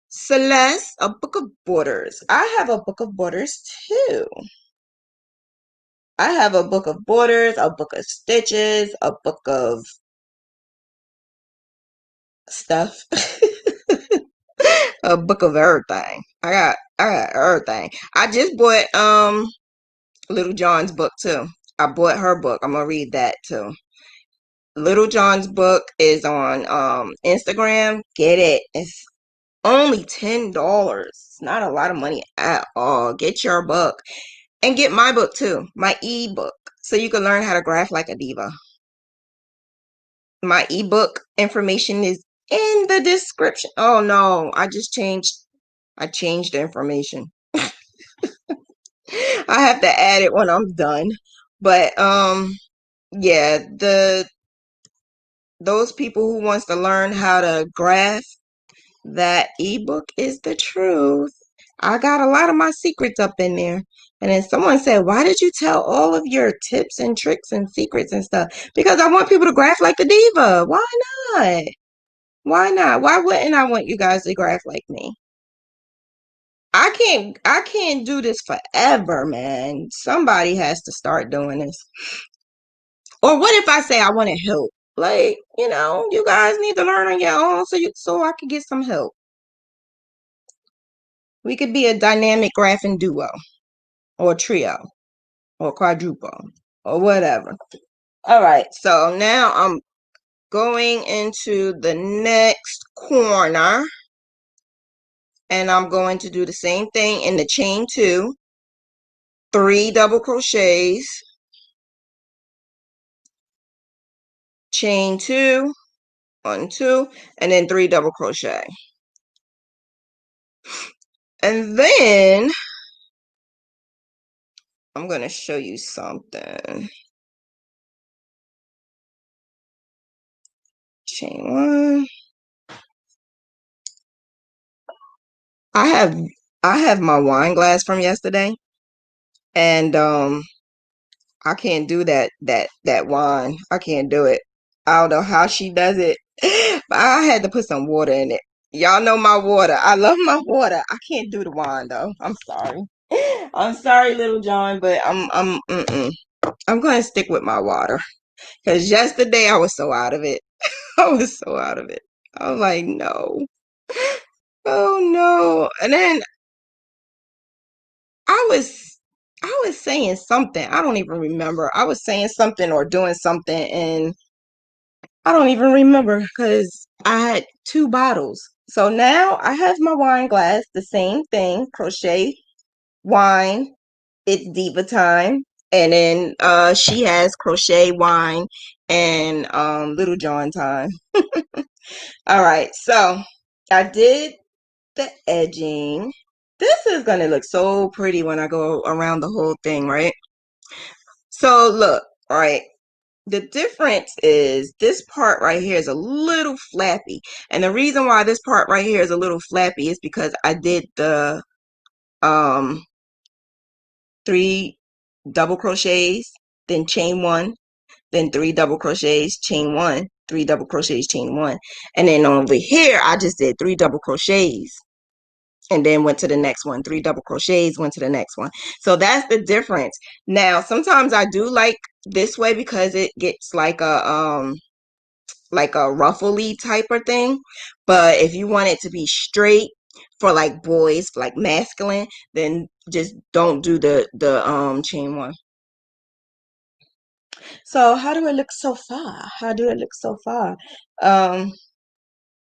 Celeste, a book of borders. I have a book of borders too. I have a book of borders, a book of stitches, a book of stuff, a book of everything. I got everything. I just bought Little John's book too. I bought her book. I'm gonna read that too. Little John's book is on Instagram. Get it. It's only $10. It's not a lot of money at all. Get your book. And get my book too, my ebook, so you can learn how to graph like a diva. My ebook information is in the description. Oh no, I changed the information. I have to add it when I'm done. But yeah, those people who wants to learn how to graph, that ebook is the truth. I got a lot of my secrets up in there. And then someone said, why did you tell all of your tips and tricks and secrets and stuff? Because I want people to graph like the diva. Why not? Why not? Why wouldn't I want you guys to graph like me? I can't do this forever, man. Somebody has to start doing this. Or what if I say I want to help? Like, you guys need to learn on your own so I could get some help. We could be a dynamic graphing duo, or trio, or quadruple, or whatever. All right, so now I'm going into the next corner, and I'm going to do the same thing in the chain 2, 3 double crochets, chain 2, 1, 2, and then 3 double crochet. And then I'm going to show you something. Chain 1. I have my wine glass from yesterday, and I can't do that wine. I can't do it. I don't know how she does it, but I had to put some water in it. Y'all know my water. I love my water. I can't do the wine though. I'm sorry. I'm sorry, Little John, but I'm going to stick with my water. Because yesterday I was so out of it. I was so out of it. I was like, no. Oh no. And then I was saying something. I don't even remember. I was saying something or doing something, and I don't even remember because I had 2 bottles. So now I have my wine glass, the same thing, crochet, wine, it's diva time. And then she has crochet, wine, and Little John time. All right, so I did the edging. This is going to look so pretty when I go around the whole thing, right? So look, all right, the difference is this part right here is a little flappy. And the reason why this part right here is a little flappy is because I did the 3 double crochets, then chain 1, then 3 double crochets, chain 1, 3 double crochets, chain 1. And then over here, I just did 3 double crochets. And then went to the next one, 3 double crochets, went to the next one. So that's the difference. Now, sometimes I do like this way because it gets like a like a ruffly type of thing. But if you want it to be straight for like boys, like masculine, then just don't do the chain one. So how do it look so far? How do it look so far? Um,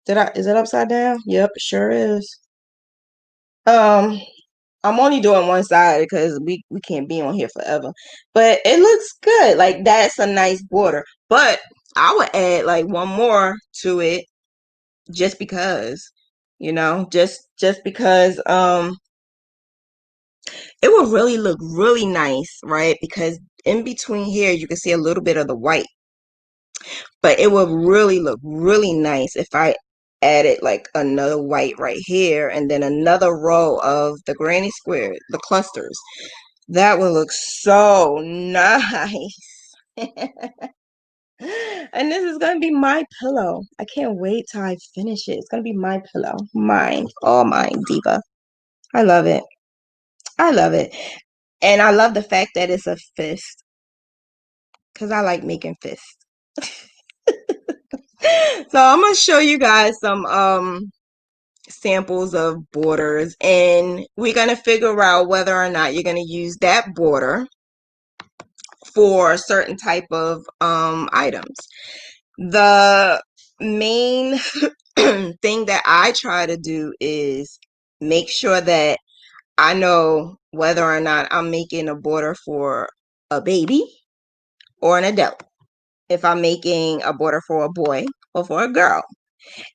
is it upside down? Yep, it sure is. Um, I'm only doing one side because we can't be on here forever. But it looks good. Like that's a nice border. But I would add like one more to it just because, just because it will really look really nice, right? Because in between here you can see a little bit of the white. But it would really look really nice if I added like another white right here and then another row of the granny square, the clusters. That would look so nice. And this is gonna be my pillow. I can't wait till I finish it. It's gonna be my pillow. Mine. All mine, Diva. I love it. I love it. And I love the fact that it's a fist. Because I like making fists. So I'm gonna show you guys some samples of borders, and we're gonna figure out whether or not you're gonna use that border for a certain type of items. The main thing that I try to do is make sure that I know whether or not I'm making a border for a baby or an adult. If I'm making a border for a boy or for a girl.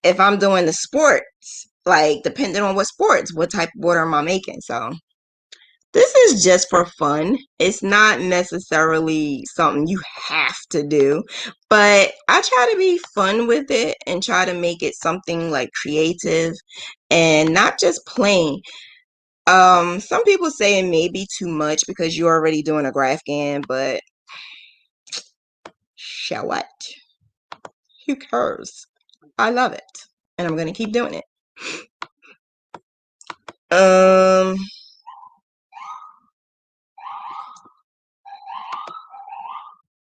If I'm doing the sports, like depending on what sports, what type of border am I making? So this is just for fun. It's not necessarily something you have to do, but I try to be fun with it and try to make it something like creative and not just plain. Some people say it may be too much because you're already doing a Graphghan, but show what? Who cares? I love it, and I'm gonna keep doing it. Um,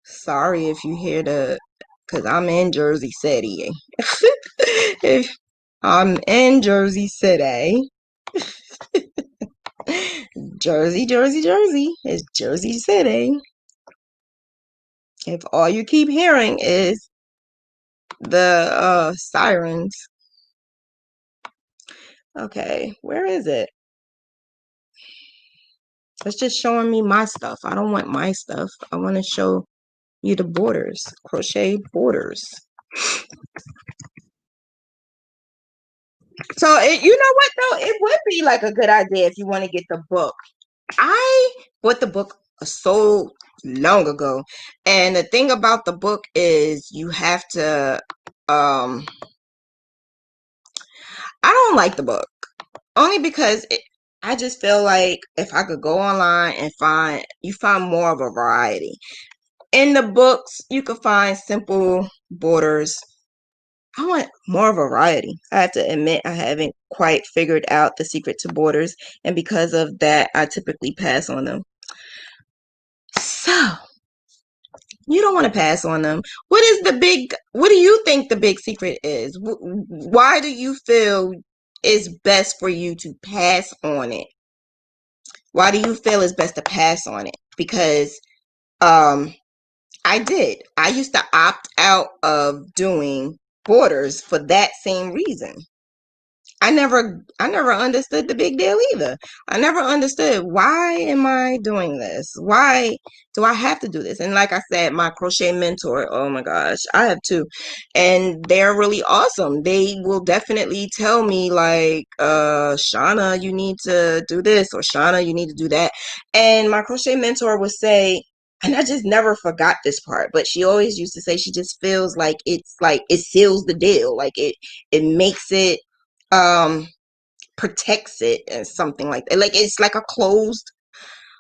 Sorry if you hear because I'm in Jersey City. If I'm in Jersey City. Jersey, Jersey, Jersey. It's Jersey City. If all you keep hearing is the sirens. Okay, where is it? It's just showing me my stuff. I don't want my stuff. I want to show you the borders. Crochet borders. So you know what though? It would be like a good idea if you want to get the book. I bought the book so long ago, and the thing about the book is you have to I don't like the book only because I just feel like if I could go online and find more of a variety. In the books, you could find simple borders. I want more variety. I have to admit I haven't quite figured out the secret to borders, and because of that, I typically pass on them. So you don't want to pass on them. What do you think the big secret is? Why do you feel it's best for you to pass on it? Why do you feel it's best to pass on it? Because I did. I used to opt out of doing borders for that same reason. I never understood the big deal either. I never understood, why am I doing this? Why do I have to do this? And like I said, my crochet mentor, oh my gosh, I have two, and they're really awesome. They will definitely tell me like, Shauna, you need to do this, or Shauna, you need to do that. And my crochet mentor would say, and I just never forgot this part, but she always used to say she just feels like it seals the deal, like it makes it protects it and something like that, like it's like a closed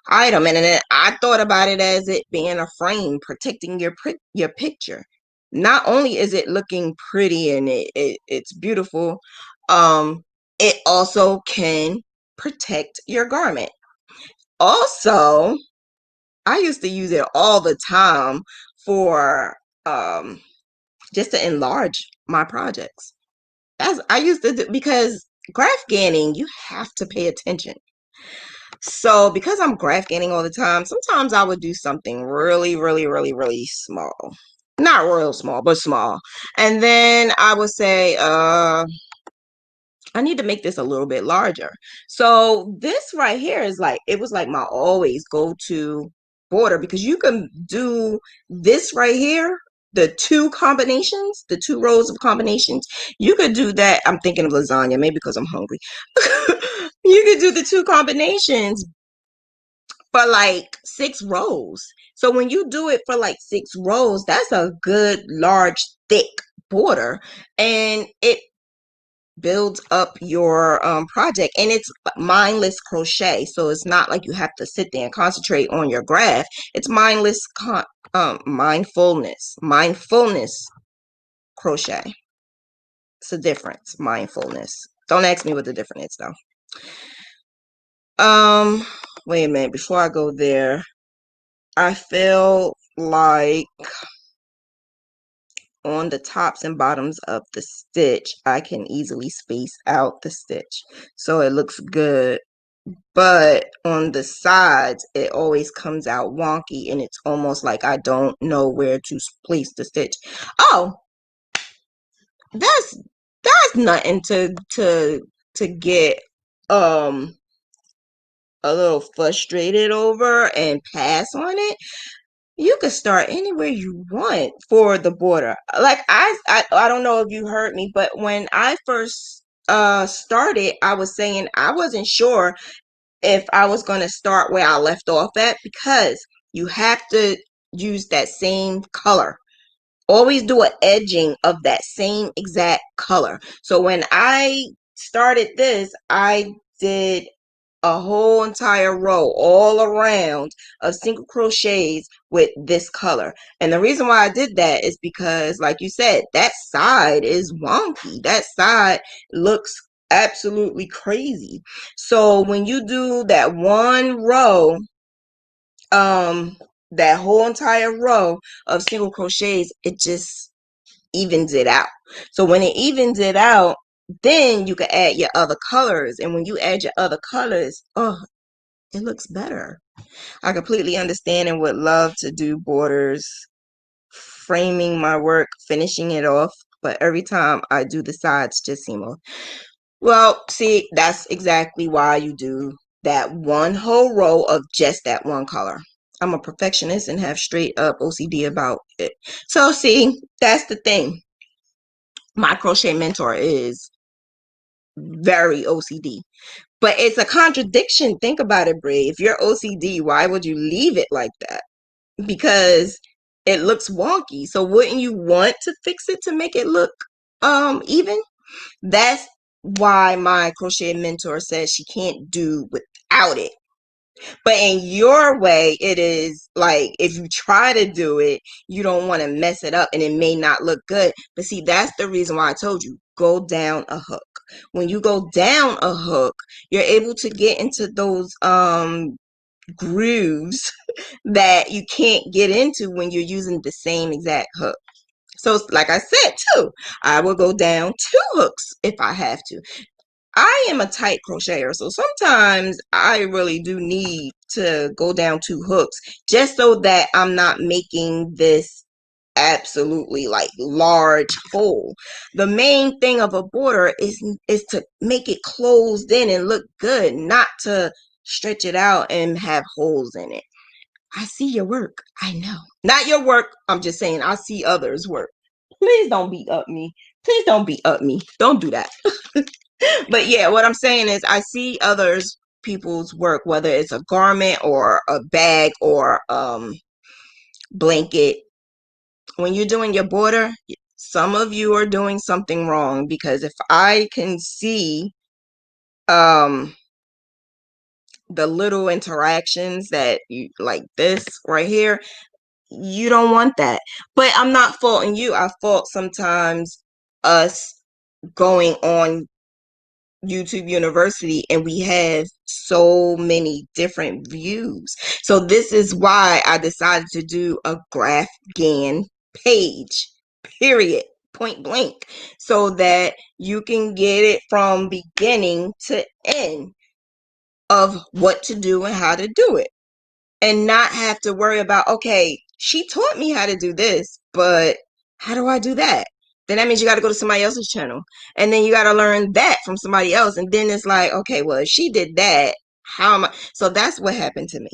item. And then I thought about it as it being a frame protecting your picture. Not only is it looking pretty and it's beautiful, it also can protect your garment. Also, I used to use it all the time for just to enlarge my projects. As I used to do, because Graphghanning, you have to pay attention. So because I'm Graphghanning all the time, sometimes I would do something really, really, really, really small. Not real small, but small. And then I would say, I need to make this a little bit larger. So this right here is like, it was like my always go-to border, because you can do this right here, the two combinations, the two rows of combinations. You could do that. I'm thinking of lasagna, maybe because I'm hungry. You could do the two combinations for like 6 rows. So when you do it for like 6 rows, that's a good, large, thick border. And it builds up your project, and it's mindless crochet, so it's not like you have to sit there and concentrate on your graph. It's mindfulness crochet. It's a difference. Mindfulness. Don't ask me what the difference is though. Wait a minute, before I go there, I feel like on the tops and bottoms of the stitch, I can easily space out the stitch so it looks good. But on the sides, it always comes out wonky, and it's almost like I don't know where to place the stitch. Oh, that's nothing to get a little frustrated over and pass on it. You could start anywhere you want for the border. Like I don't know if you heard me, but when I first started, I was saying I wasn't sure if I was going to start where I left off at, because you have to use that same color. Always do an edging of that same exact color. So when I started this, I did a whole entire row all around of single crochets with this color. And the reason why I did that is because, like you said, that side is wonky. That side looks absolutely crazy. So when you do that one row, that whole entire row of single crochets, it just evens it out. So when it evens it out, then you can add your other colors. And when you add your other colors, oh, it looks better. I completely understand and would love to do borders, framing my work, finishing it off, but every time I do the sides just seem off. Well, see, that's exactly why you do that one whole row of just that one color. I'm a perfectionist and have straight up OCD about it. So see, that's the thing. My crochet mentor is very OCD. But it's a contradiction. Think about it, Brie. If you're OCD, why would you leave it like that? Because it looks wonky. So wouldn't you want to fix it to make it look even? That's why my crochet mentor says she can't do without it. But in your way, it is like if you try to do it, you don't want to mess it up and it may not look good. But see, that's the reason why I told you, go down a hook. When you go down a hook, you're able to get into those grooves that you can't get into when you're using the same exact hook. So like I said too, I will go down 2 hooks if I have to. I am a tight crocheter, so sometimes I really do need to go down 2 hooks just so that I'm not making this absolutely like large hole. The main thing of a border is to make it closed in and look good, not to stretch it out and have holes in it. I see your work. I know. Not your work. I'm just saying I see others' work. Please don't beat up me. Please don't beat up me. Don't do that. But yeah, what I'm saying is I see others people's work, whether it's a garment or a bag or blanket. When you're doing your border, some of you are doing something wrong, because if I can see the little interactions that you like this right here, you don't want that. But I'm not faulting you. I fault sometimes us going on YouTube University and we have so many different views. So this is why I decided to do a Graphghan page. period, point blank, so that you can get it from beginning to end of what to do and how to do it, and not have to worry about, okay, she taught me how to do this, but how do I do that? Then that means you got to go to somebody else's channel, and then you got to learn that from somebody else, and then it's like, okay, well, if she did that, how am I? So that's what happened to me.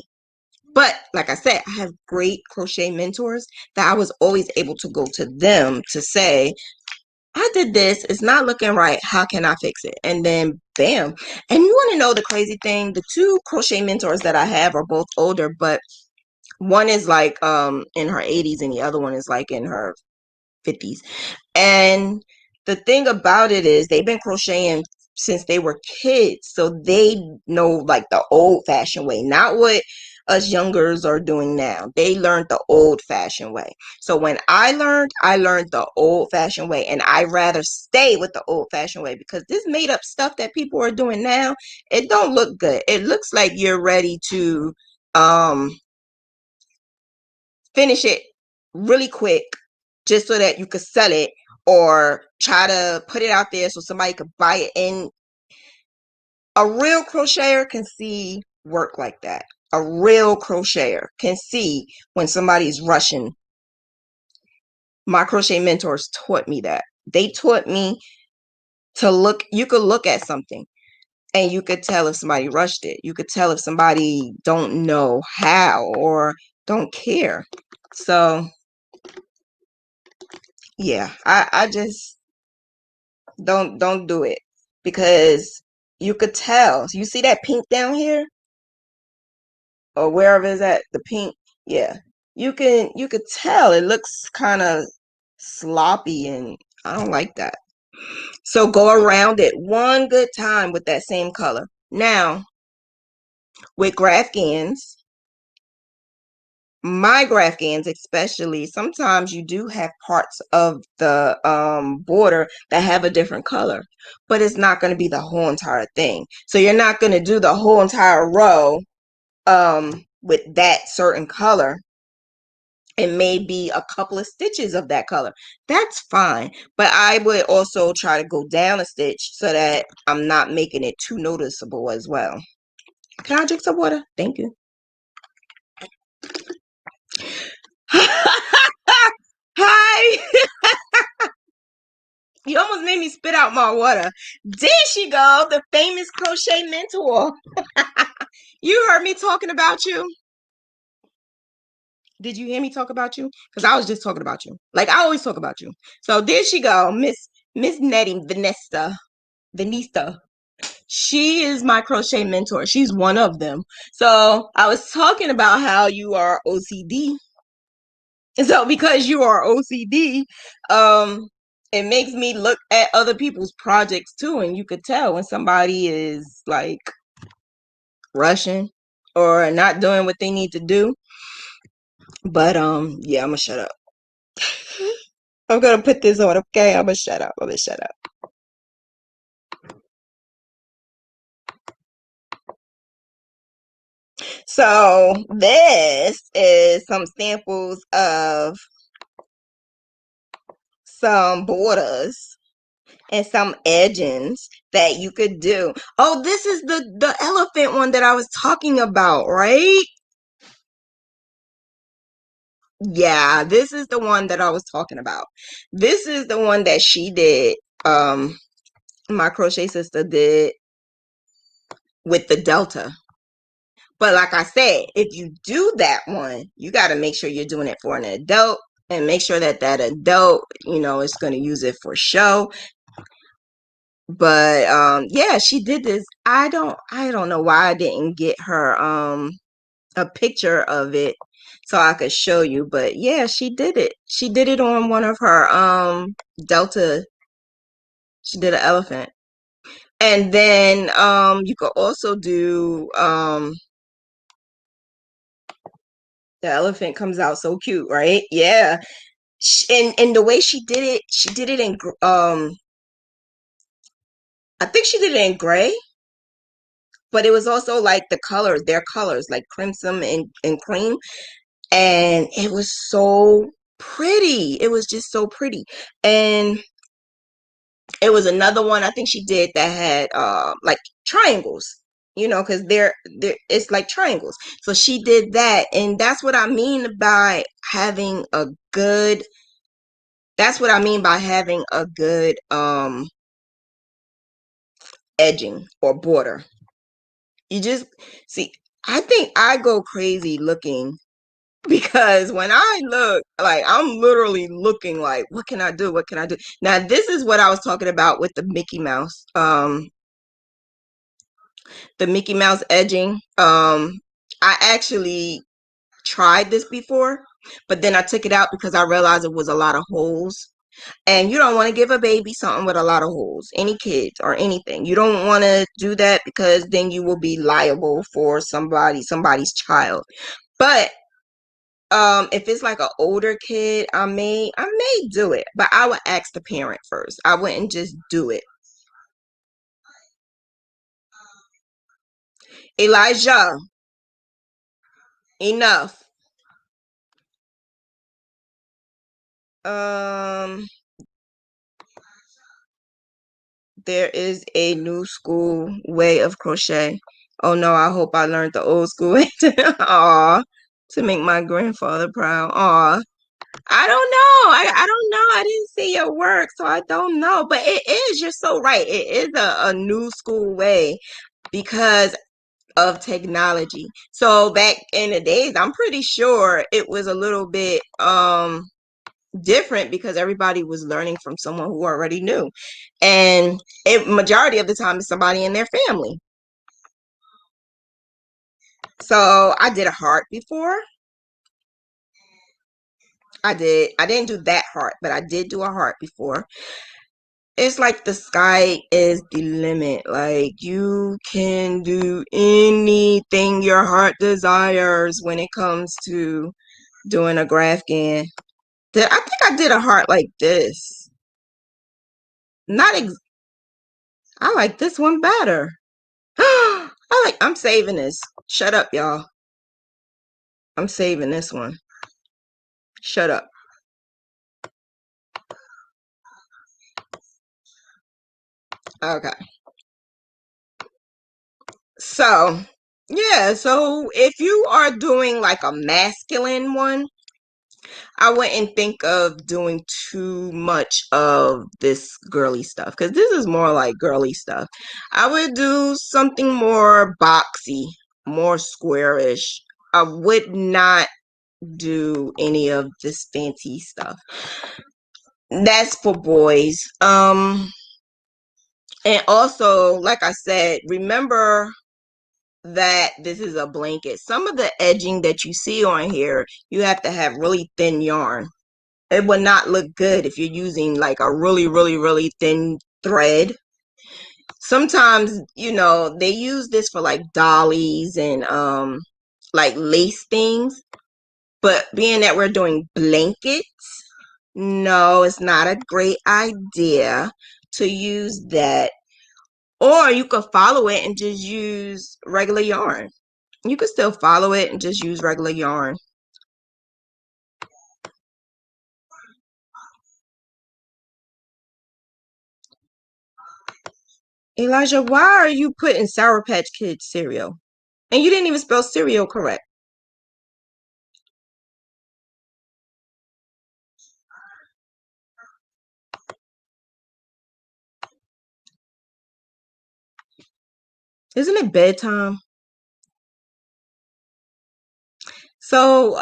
But like I said, I have great crochet mentors that I was always able to go to them to say, I did this, it's not looking right, how can I fix it? And then bam. And you want to know the crazy thing? The two crochet mentors that I have are both older, but one is like in her 80s and the other one is like in her 50s. And the thing about it is they've been crocheting since they were kids, so they know like the old fashioned way, not what us youngers are doing now. They learned the old fashioned way. So when I learned the old fashioned way, and I rather stay with the old fashioned way, because this made up stuff that people are doing now, it don't look good. It looks like you're ready to finish it really quick just so that you could sell it, or try to put it out there so somebody could buy it. And a real crocheter can see work like that. A real crocheter can see when somebody's rushing. My crochet mentors taught me that. They taught me to look, you could look at something and you could tell if somebody rushed it. You could tell if somebody don't know how or don't care. So yeah, I just don't do it, because you could tell. You see that pink down here, or wherever is that, the pink, yeah, you could tell it looks kind of sloppy, and I don't like that. So go around it one good time with that same color. Now with Graphghans, my Graphghans especially, sometimes you do have parts of the border that have a different color, but it's not going to be the whole entire thing. So you're not going to do the whole entire row with that certain color. It may be a couple of stitches of that color. That's fine, but I would also try to go down a stitch so that I'm not making it too noticeable as well. Can I drink some water? Thank you. Hi. You almost made me spit out my water. There she go, the famous crochet mentor. You heard me talking about you. Did you hear me talk about you? Because I was just talking about you. Like I always talk about you. So there she go, Miss Nettie Vanessa. She is my crochet mentor. She's one of them. So I was talking about how you are OCD. So because you are OCD, it makes me look at other people's projects too, and you could tell when somebody is like rushing or not doing what they need to do. But yeah, I'm gonna shut up. I'm gonna put this on, okay? I'm gonna shut up. I'm gonna shut up. So this is some samples of some borders and some edgings that you could do. Oh, this is the elephant one that I was talking about, right? Yeah, this is the one that I was talking about. This is the one that she did. My crochet sister did with the Delta. But like I said, if you do that one, you got to make sure you're doing it for an adult, and make sure that that adult, you know, is going to use it for show. But yeah, she did this. I don't know why I didn't get her a picture of it so I could show you, but yeah, she did it. She did it on one of her Delta. She did an elephant. And then you could also do the elephant comes out so cute, right? Yeah. And the way she did it in I think she did it in gray, but it was also like the colors, their colors, like crimson and cream. And it was so pretty. It was just so pretty. And it was another one I think she did that had like triangles, you know, because they're it's like triangles. So she did that, and that's what I mean by having a good that's what I mean by having a good edging or border. You just see, I think I go crazy looking because when I look, like I'm literally looking like, what can I do? What can I do? Now, this is what I was talking about with the Mickey Mouse. The Mickey Mouse edging. I actually tried this before, but then I took it out because I realized it was a lot of holes. And you don't want to give a baby something with a lot of holes, any kids or anything. You don't want to do that because then you will be liable for somebody's child. But if it's like an older kid, I may do it, but I would ask the parent first. I wouldn't just do it. Elijah, enough. Um, there is a new school way of crochet. Oh no, I hope I learned the old school way aw, to make my grandfather proud. Aw. I don't know. I don't know. I didn't see your work, so I don't know. But it is, you're so right. It is a new school way because of technology. So back in the days, I'm pretty sure it was a little bit different because everybody was learning from someone who already knew. And it majority of the time is somebody in their family. So I did a heart before. I didn't do that heart, but I did do a heart before. It's like the sky is the limit. Like you can do anything your heart desires when it comes to doing a Graphghan. I think I did a heart like this. Not ex I like this one better. I'm saving this. Shut up, y'all. I'm saving this one. Shut up. Okay. So, yeah, so if you are doing like a masculine one, I wouldn't think of doing too much of this girly stuff because this is more like girly stuff. I would do something more boxy, more squarish. I would not do any of this fancy stuff. That's for boys. And also, like I said, remember that this is a blanket. Some of the edging that you see on here, you have to have really thin yarn. It would not look good if you're using like a really thin thread. Sometimes, you know, they use this for like dollies and like lace things. But being that we're doing blankets, no, it's not a great idea to use that. Or you could follow it and just use regular yarn. You could still follow it and just use regular yarn. Elijah, why are you putting Sour Patch Kids cereal? And you didn't even spell cereal correct. Isn't it bedtime? So,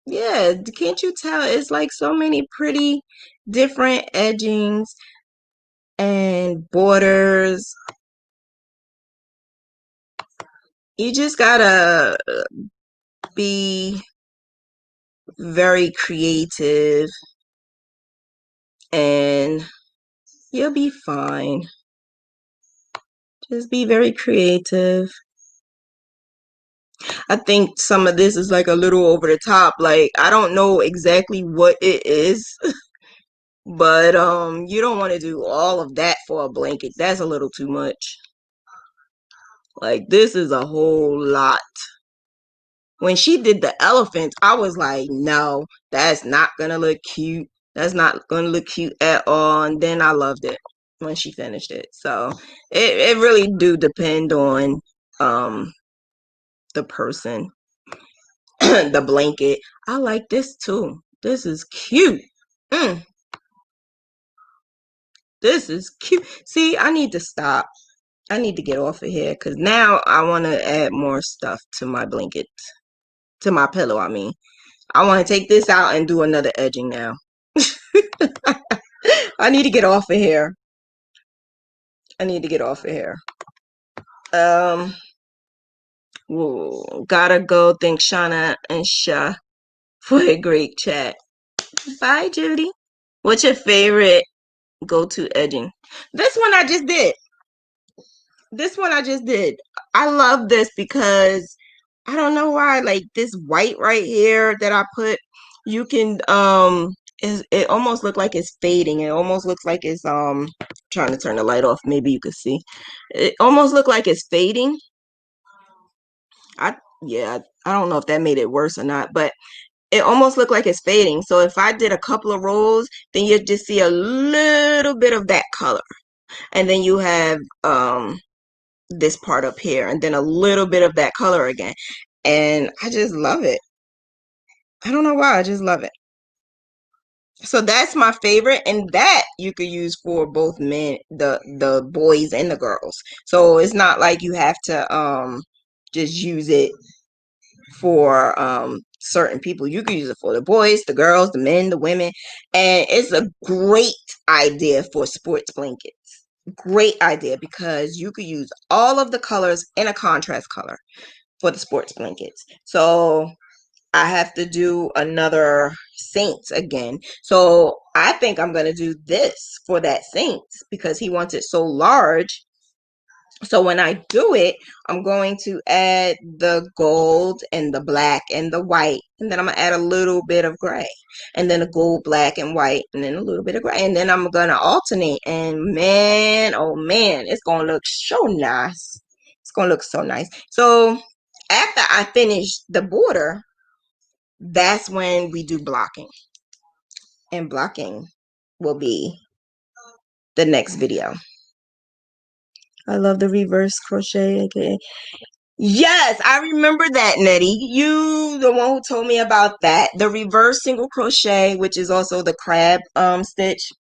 yeah, can't you tell? It's like so many pretty different edgings and borders. You just gotta be very creative and you'll be fine. Just be very creative. I think some of this is like a little over the top. Like, I don't know exactly what it is, but you don't want to do all of that for a blanket. That's a little too much. Like, this is a whole lot. when she did the elephants, I was like, no, that's not gonna look cute. That's not gonna look cute at all. And then I loved it when she finished it. So it really do depend on the person. The blanket. I like this too. This is cute. Mm, this is cute. See, I need to stop. I need to get off of here because now I want to add more stuff to my blanket, to my pillow. I mean, I want to take this out and do another edging now. I need to get off of here. I need to get off of here. Whoa, gotta go. Thank Shauna and Sha for a great chat. Bye, Judy. What's your favorite go-to edging? This one I just did. This one I just did. I love this because I don't know why, like this white right here that I put, you can it almost look like it's fading. It almost looks like it's trying to turn the light off, maybe you could see. It almost look like it's fading. Yeah, I don't know if that made it worse or not, but it almost looked like it's fading. So if I did a couple of rows, then you just see a little bit of that color. And then you have this part up here and then a little bit of that color again. And I just love it. I don't know why, I just love it. So that's my favorite, and that you could use for both men, the boys and the girls. So it's not like you have to just use it for certain people. You can use it for the boys, the girls, the men, the women, and it's a great idea for sports blankets. Great idea because you could use all of the colors in a contrast color for the sports blankets. So I have to do another Saints again. So I think I'm going to do this for that Saints because he wants it so large. So when I do it, I'm going to add the gold and the black and the white. And then I'm going to add a little bit of gray. And then a gold, black, and white. And then a little bit of gray. And then I'm going to alternate. And man, oh man, it's going to look so nice. It's going to look so nice. So after I finish the border, that's when we do blocking. And blocking will be the next video. I love the reverse crochet, aka. Yes, I remember that, Nettie. You the one who told me about that. The reverse single crochet, which is also the crab stitch.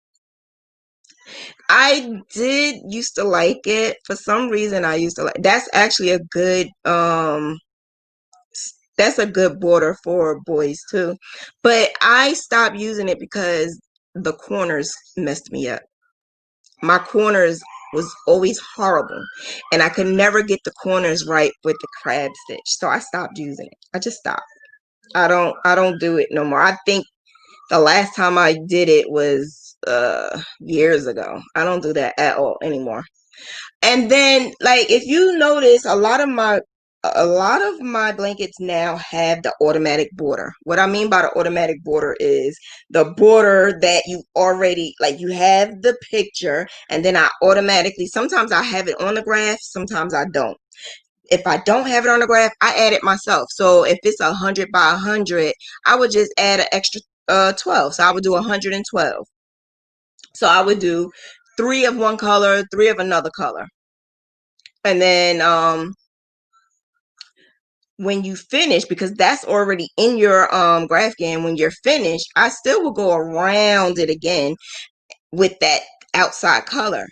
I did used to like it. For some reason I used to like. That's actually a good that's a good border for boys too. But I stopped using it because the corners messed me up. My corners was always horrible and I could never get the corners right with the crab stitch, so I stopped using it. I just stopped. I don't do it no more. I think the last time I did it was years ago. I don't do that at all anymore. And then, like, if you notice, a lot of my blankets now have the automatic border. What I mean by the automatic border is the border that you already, like, you have the picture, and then I automatically, sometimes I have it on the graph, sometimes I don't. If I don't have it on the graph, I add it myself. So if it's 100 by 100, I would just add an extra 12. So I would do 112. So I would do 3 of one color, 3 of another color. And then when you finish, because that's already in your Graphghan, when you're finished, I still will go around it again with that outside color.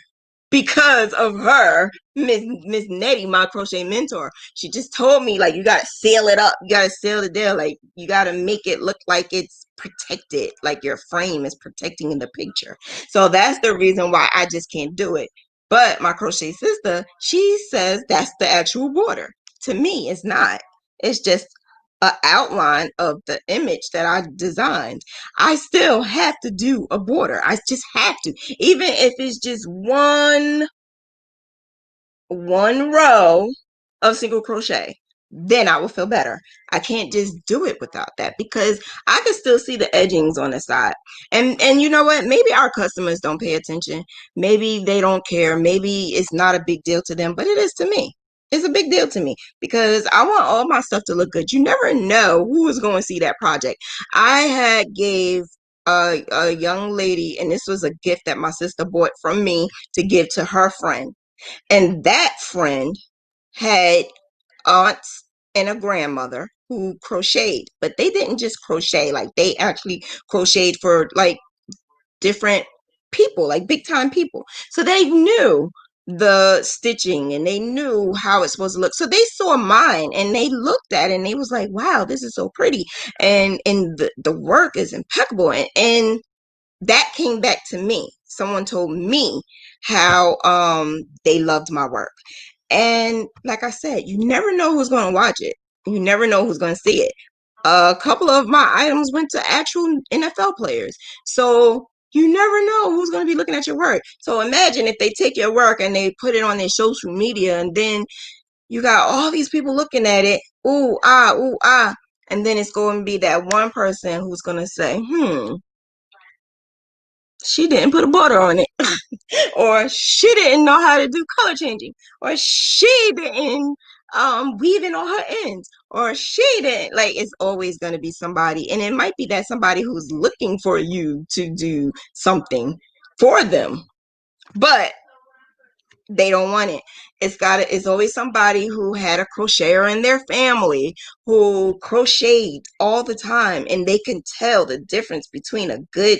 Because of her, Miss Nettie, my crochet mentor, she just told me, like, you gotta seal it up, you gotta seal it there, like you gotta make it look like it's protected, like your frame is protecting in the picture. So that's the reason why I just can't do it. But my crochet sister, she says that's the actual border. To me, it's not. It's just an outline of the image that I designed. I still have to do a border. I just have to, even if it's just one row of single crochet, then I will feel better. I can't just do it without that because I can still see the edgings on the side. And you know what? Maybe our customers don't pay attention. Maybe they don't care. Maybe it's not a big deal to them, but it is to me. It's a big deal to me because I want all my stuff to look good. You never know who is going to see that project. I had gave a young lady, and this was a gift that my sister bought from me to give to her friend. And that friend had aunts and a grandmother who crocheted, but they didn't just crochet, like they actually crocheted for like different people, like big time people. So they knew the stitching and they knew how it's supposed to look. So they saw mine and they looked at it and they was like, wow, this is so pretty. And the work is impeccable. And that came back to me. Someone told me how they loved my work. And like I said, you never know who's going to watch it. You never know who's going to see it. A couple of my items went to actual NFL players. So you never know who's going to be looking at your work. So imagine if they take your work and they put it on their social media, and then you got all these people looking at it. Ooh, ah, ooh, ah. And then it's going to be that one person who's going to say, she didn't put a border on it. Or she didn't know how to do color changing, or she didn't weave in on her ends, or she didn't, like, it's always going to be somebody, and it might be that somebody who's looking for you to do something for them, but they don't want it. It's always somebody who had a crocheter in their family who crocheted all the time, and they can tell the difference between a good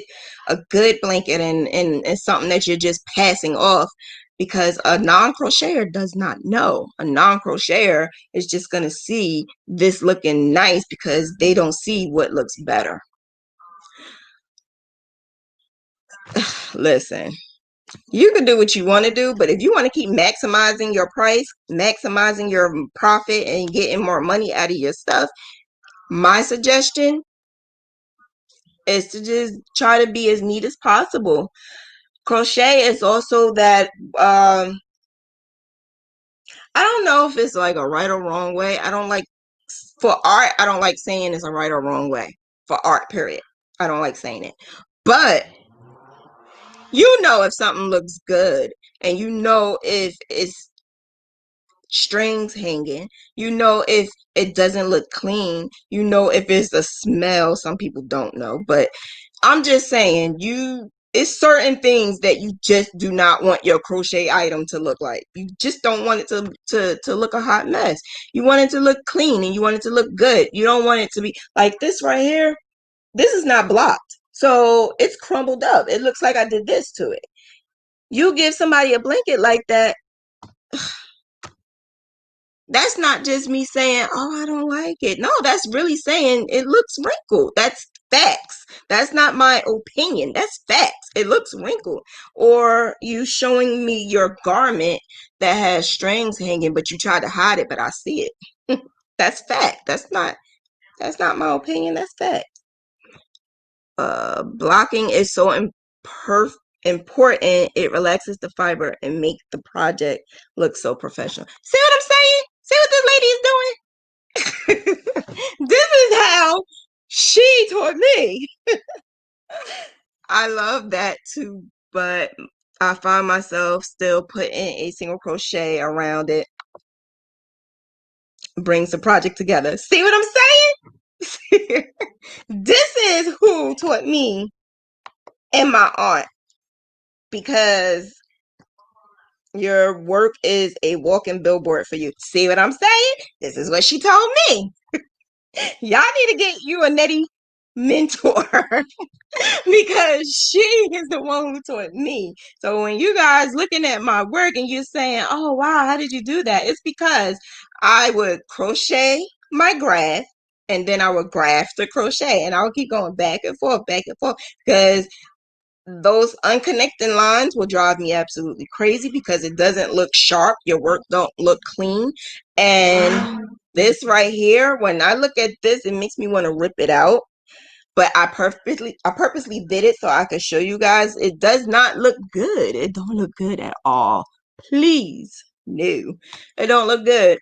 blanket and something that you're just passing off, because a non-crocheter does not know. A non-crocheter is just going to see this looking nice because they don't see what looks better. Listen, you can do what you want to do, but if you want to keep maximizing your price, maximizing your profit, and getting more money out of your stuff, my suggestion is to just try to be as neat as possible. Crochet is also that, I don't know if it's like a right or wrong way. I don't like, for art, I don't like saying it's a right or wrong way. For art, period. I don't like saying it. But you know if something looks good, and you know if it's strings hanging, you know if it doesn't look clean, you know if it's a smell. Some people don't know, but I'm just saying, it's certain things that you just do not want your crochet item to look like. You just don't want it to look a hot mess. You want it to look clean, and you want it to look good. You don't want it to be like this right here. This is not blocked, so it's crumbled up. It looks like I did this to it. You give somebody a blanket like that, that's not just me saying, oh, I don't like it. No, that's really saying it looks wrinkled. That's facts. That's not my opinion. That's facts. It looks wrinkled. Or you showing me your garment that has strings hanging, but you try to hide it, but I see it. That's fact. That's not my opinion. That's fact. Blocking is so important. It relaxes the fiber and make the project look so professional. See what I'm saying? See what this lady is doing? This is how she taught me. I love that too, but I find myself still putting a single crochet around it. Brings the project together. See what I'm saying? This is who taught me and my aunt, because your work is a walking billboard for you. See what I'm saying? This is what she told me. Y'all need to get you a Nettie mentor because she is the one who taught me. So when you guys looking at my work and you're saying, oh wow, how did you do that? It's because I would crochet my graph, and then I would graph the crochet, and I would keep going back and forth, because those unconnecting lines will drive me absolutely crazy because it doesn't look sharp. Your work don't look clean. And this right here, when I look at this, it makes me want to rip it out. But I purposely did it so I could show you guys. It does not look good. It don't look good at all. Please, no, it don't look good.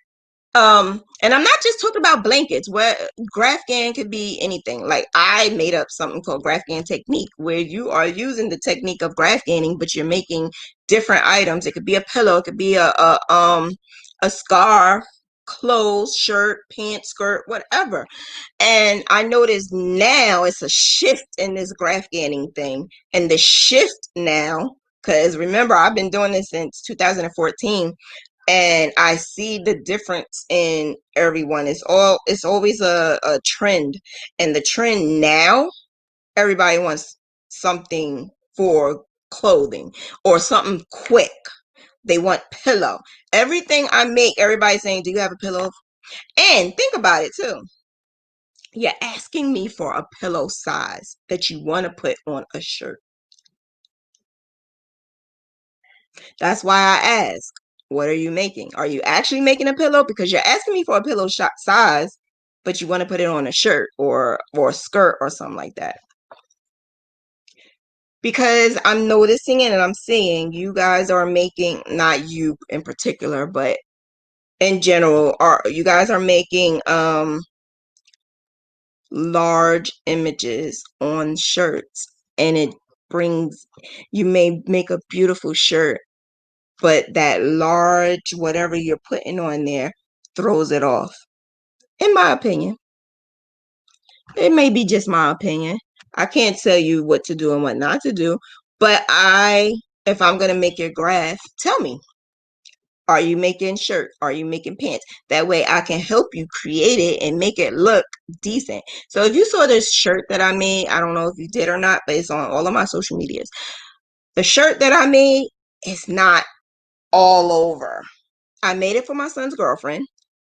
And I'm not just talking about blankets. Where Graphghan could be anything. Like, I made up something called Graphghan technique, where you are using the technique of Graphghanning, but you're making different items. It could be a pillow, it could be a scarf, clothes, shirt, pants, skirt, whatever. And I noticed now it's a shift in this Graphghanning thing. And the shift now, because remember, I've been doing this since 2014, and I see the difference in everyone. It's always a trend. And the trend now, everybody wants something for clothing or something quick. They want pillow. Everything I make, everybody's saying, do you have a pillow? And think about it too. You're asking me for a pillow size that you want to put on a shirt. That's why I ask, what are you making? Are you actually making a pillow? Because you're asking me for a pillow size, but you want to put it on a shirt or a skirt or something like that. Because I'm noticing it and I'm seeing you guys are making, not you in particular, but in general, you guys are making large images on shirts, and it brings, you may make a beautiful shirt, but that large whatever you're putting on there throws it off, in my opinion. It may be just my opinion. I can't tell you what to do and what not to do, but if I'm going to make your graph, tell me, are you making shirts? Are you making pants? That way I can help you create it and make it look decent. So if you saw this shirt that I made, I don't know if you did or not, but it's on all of my social medias. The shirt that I made is not all over. I made it for my son's girlfriend,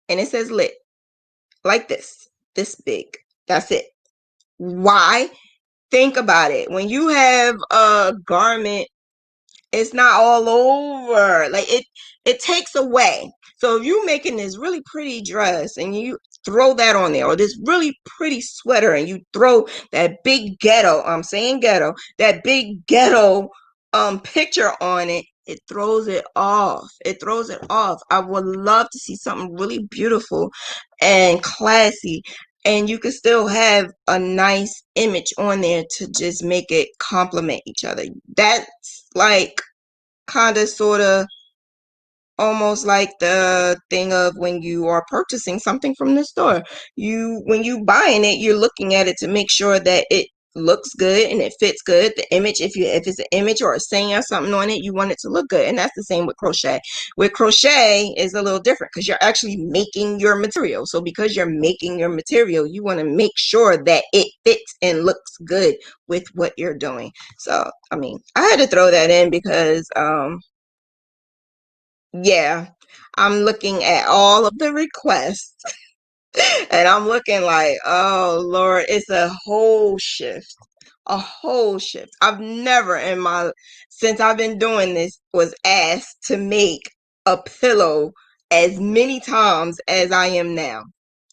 and it says lit like this big. That's it. Why? Think about it. When you have a garment, it's not all over. Like it takes away. So if you're making this really pretty dress and you throw that on there, or this really pretty sweater, and you throw that big ghetto, I'm saying ghetto, that big ghetto picture on it, it throws it off. It throws it off. I would love to see something really beautiful and classy, and you can still have a nice image on there to just make it complement each other. That's like kind of sort of almost like the thing of when you are purchasing something from the store. When you buying it, you're looking at it to make sure that it looks good and it fits good. The image, if it's an image or a saying or something on it, you want it to look good. And that's the same with crochet. With crochet is a little different because you're actually making your material. So because you're making your material, you want to make sure that it fits and looks good with what you're doing. So I mean, I had to throw that in because yeah, I'm looking at all of the requests and I'm looking like, oh Lord, it's a whole shift. A whole shift. I've never since I've been doing this, was asked to make a pillow as many times as I am now.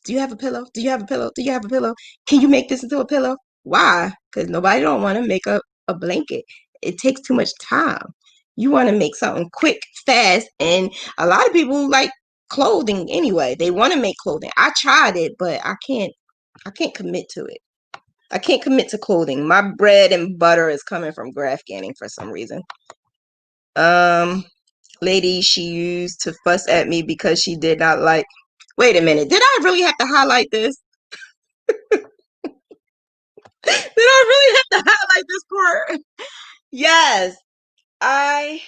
Do you have a pillow? Do you have a pillow? Do you have a pillow? Can you make this into a pillow? Why? Because nobody don't want to make a blanket. It takes too much time. You want to make something quick, fast, and a lot of people like clothing anyway. They want to make clothing. I tried it, but I can't commit to it. I can't commit to clothing. My bread and butter is coming from Graphghanning for some reason. Lady she used to fuss at me because she did not like. Wait a minute. Did I really have to highlight this? Did I really have to highlight this part? Yes. I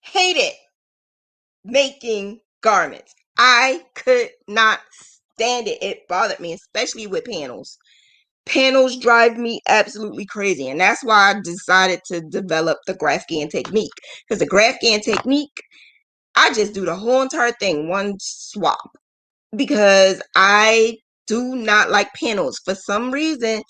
hated making garments. I could not stand it. It bothered me, especially with panels. Panels drive me absolutely crazy, and that's why I decided to develop the Graphghan technique. Because the Graphghan technique, I just do the whole entire thing one swap, because I do not like panels for some reason.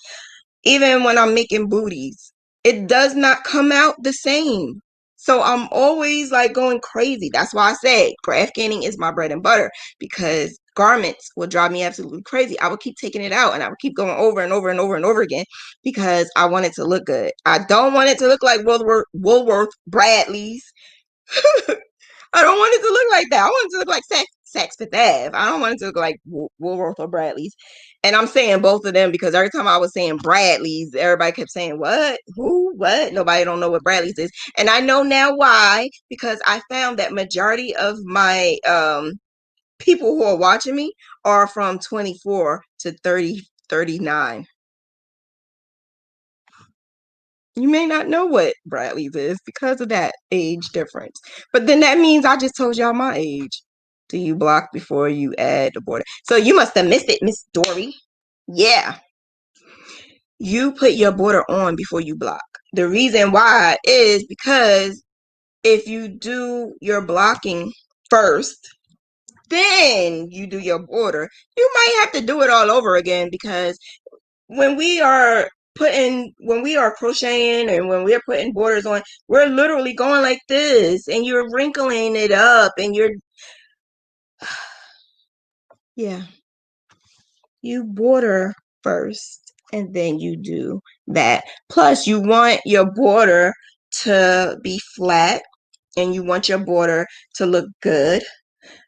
Even when I'm making booties, it does not come out the same. So I'm always like going crazy. That's why I say Graphghanning is my bread and butter, because garments will drive me absolutely crazy. I would keep taking it out and I would keep going over and over and over and over again because I want it to look good. I don't want it to look like Woolworth Bradley's. I don't want it to look like that. I want it to look like Saks Fifth Ave. I don't want it to look like Woolworth or Bradley's. And I'm saying both of them because every time I was saying Bradley's, everybody kept saying, what? Who? What? Nobody don't know what Bradley's is. And I know now why, because I found that majority of my people who are watching me are from 24 to 30, 39. You may not know what Bradley's is because of that age difference. But then that means I just told y'all my age. Do you block before you add the border? So you must have missed it, Miss Dory. Yeah. You put your border on before you block. The reason why is because if you do your blocking first, then you do your border, you might have to do it all over again, because when we are crocheting and when we're putting borders on, we're literally going like this and you're wrinkling it up and yeah, you border first and then you do that. Plus you want your border to be flat and you want your border to look good,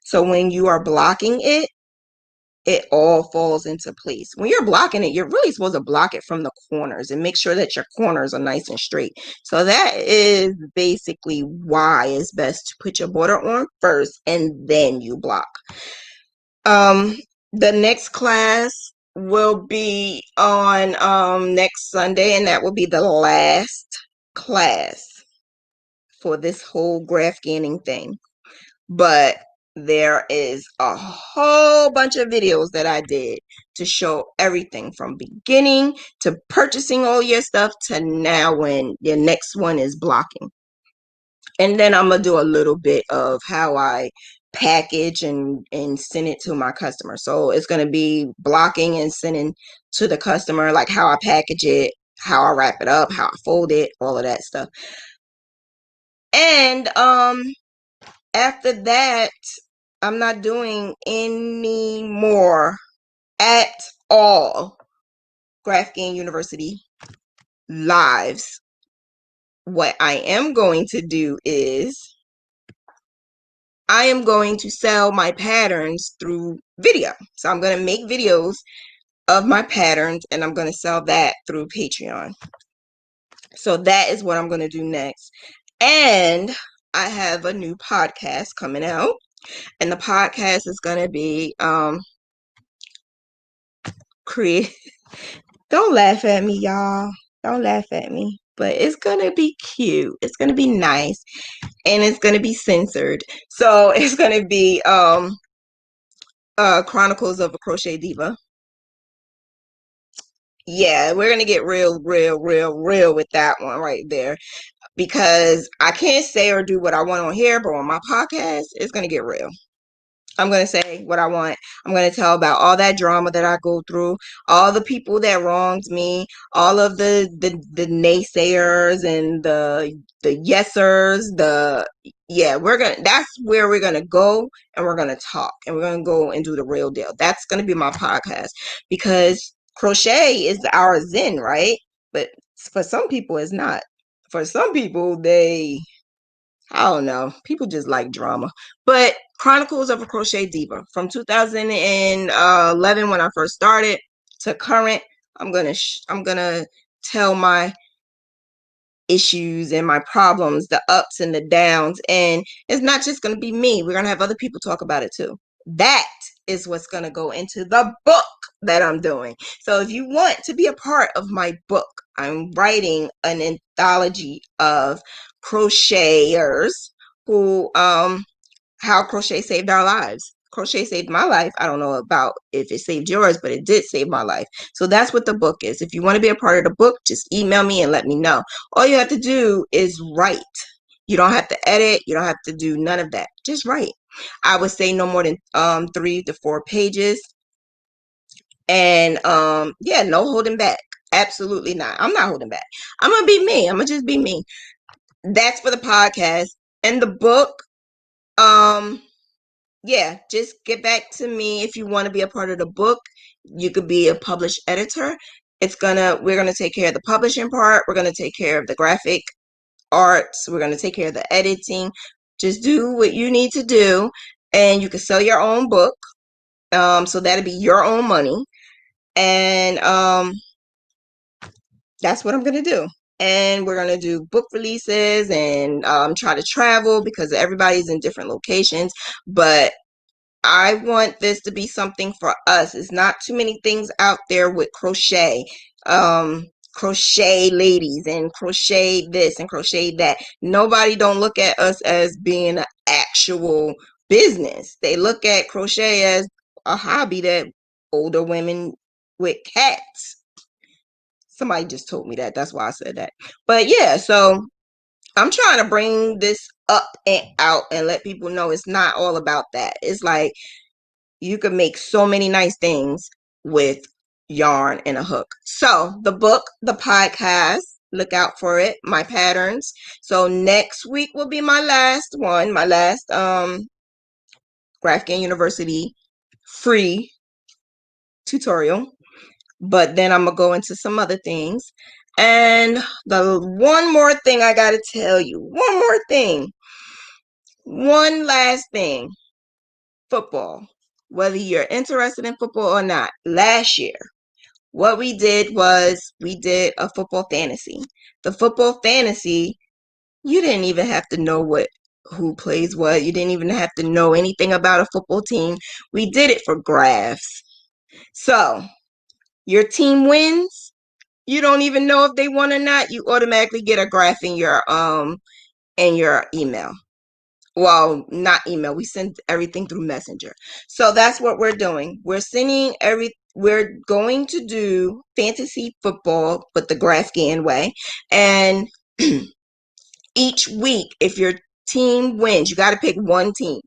so when you are blocking it, it all falls into place. When you're blocking it, you're really supposed to block it from the corners and make sure that your corners are nice and straight. So that is basically why it's best to put your border on first and then you block. The next class will be on next Sunday, and that will be the last class for this whole Graphghaning thing. But there is a whole bunch of videos that I did to show everything from beginning to purchasing all your stuff to now when your next one is blocking. And then I'm gonna do a little bit of how I package and send it to my customer. So it's gonna be blocking and sending to the customer, like how I package it, how I wrap it up, how I fold it, all of that stuff. And after that, I'm not doing any more at all Graphghan University lives. What I am going to do is I am going to sell my patterns through video. So I'm going to make videos of my patterns and I'm going to sell that through Patreon. So that is what I'm going to do next. And I have a new podcast coming out. And the podcast is going to be create. Don't laugh at me, y'all. Don't laugh at me. But it's going to be cute. It's going to be nice. And it's going to be censored. So it's going to be Chronicles of a Crochet Diva. Yeah, we're going to get real with that one right there. Because I can't say or do what I want on here, but on my podcast, it's going to get real. I'm going to say what I want. I'm going to tell about all that drama that I go through, all the people that wronged me, all of the naysayers and the yesers, that's where we're going to go, and we're going to talk, and we're going to go and do the real deal. That's going to be my podcast, because crochet is our zen, right? But for some people, it's not. For some people, I don't know. People just like drama. But Chronicles of a Crochet Diva from 2011 when I first started to current, I'm gonna tell my issues and my problems, the ups and the downs, and it's not just gonna be me. We're gonna have other people talk about it too. That is what's gonna go into the book that I'm doing. So if you want to be a part of my book, I'm writing an anthology of crocheters who how crochet saved our lives. Crochet saved my life. I don't know about if it saved yours, but it did save my life. So that's what the book is. If you want to be a part of the book, just email me and let me know. All you have to do is write. You don't have to edit. You don't have to do none of that. Just write. I would say no more than 3 to 4 pages. And yeah, no holding back. Absolutely not. I'm not holding back. I'm gonna be me. I'm gonna just be me. That's for the podcast. And the book, yeah, just get back to me if you want to be a part of the book. You could be a published editor. We're gonna take care of the publishing part. We're gonna take care of the graphic arts. We're gonna take care of the editing. Just do what you need to do. and you can sell your own book. So that'll be your own money. And that's what I'm gonna do. And we're gonna do book releases and try to travel because everybody's in different locations. But I want this to be something for us. It's not too many things out there with crochet. Crochet ladies and crochet this and crochet that. Nobody don't look at us as being an actual business. They look at crochet as a hobby that older women with cats. Somebody just told me that. That's why I said that. But yeah, so I'm trying to bring this up and out and let people know it's not all about that. It's like you can make so many nice things with yarn and a hook. So the book, the podcast, look out for it, my patterns. So next week will be my last one, my last Graphghan University free tutorial. But then I'm gonna go into some other things. And the one more thing I gotta tell you, one more thing, one last thing. Football. Whether you're interested in football or not, last year what we did was we did a football fantasy. The football fantasy, you didn't even have to know who plays what. You didn't even have to know anything about a football team. We did it for graphs. So your team wins. You don't even know if they won or not. You automatically get a graph in your email. Well, not email. We send everything through Messenger. So that's what we're doing. We're going to do fantasy football, but the Graphghan way. And each week, if your team wins, you got to pick one team.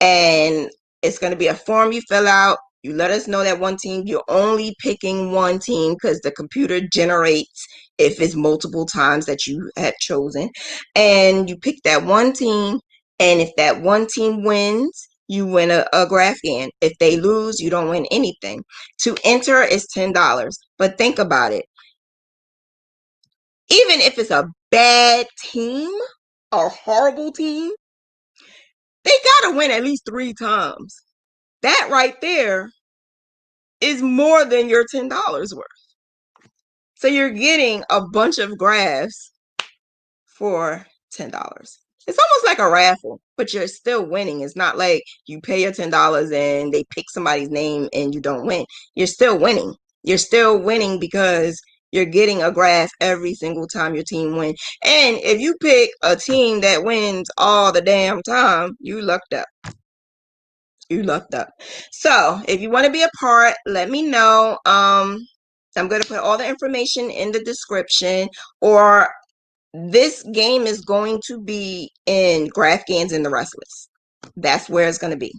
And it's going to be a form you fill out. You let us know that one team. You're only picking one team because the computer generates if it's multiple times that you have chosen. And you pick that one team. And if that one team wins, you win a Graphghan. If they lose, you don't win anything. To enter is $10. But think about it. Even if it's a bad team, a horrible team, they got to win at least 3 times. That right there is more than your $10 worth. So you're getting a bunch of graphs for $10. It's almost like a raffle, but you're still winning. It's not like you pay your $10 and they pick somebody's name and you don't win. You're still winning. You're still winning because you're getting a graph every single time your team wins. And if you pick a team that wins all the damn time, you lucked up. You lucked up. So if you want to be a part, let me know. I'm going to put all the information in the description, or this game is going to be in Graphghansandtherestless. That's where it's going to be.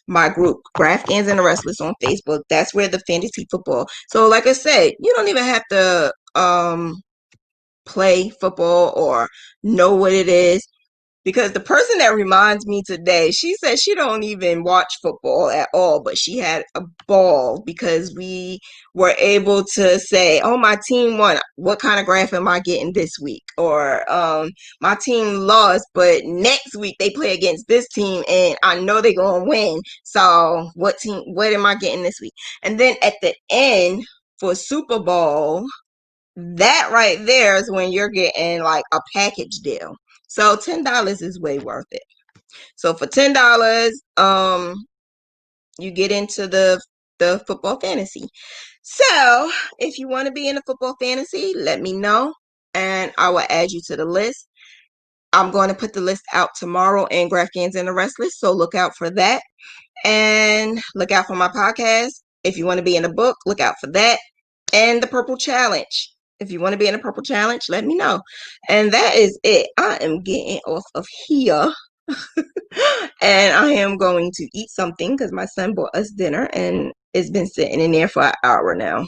My group, Graphghansandtherestless on Facebook. That's where the fantasy football. So like I said, you don't even have to play football or know what it is. Because the person that reminds me today, she said she don't even watch football at all, but she had a ball because we were able to say, oh, my team won. What kind of graph am I getting this week? Or my team lost, but next week they play against this team and I know they're going to win. So what am I getting this week? And then at the end for Super Bowl, that right there is when you're getting like a package deal. So $10 is way worth it. So for $10, you get into the football fantasy. So if you want to be in a football fantasy, let me know and I will add you to the list. I'm going to put the list out tomorrow in Graphghans and the Restless, so look out for that. And look out for my podcast. If you want to be in a book, look out for that. And the Purple Challenge. If you want to be in a Purple Challenge, let me know. And that is it. I am getting off of here. And I am going to eat something because my son bought us dinner and it's been sitting in there for an hour now.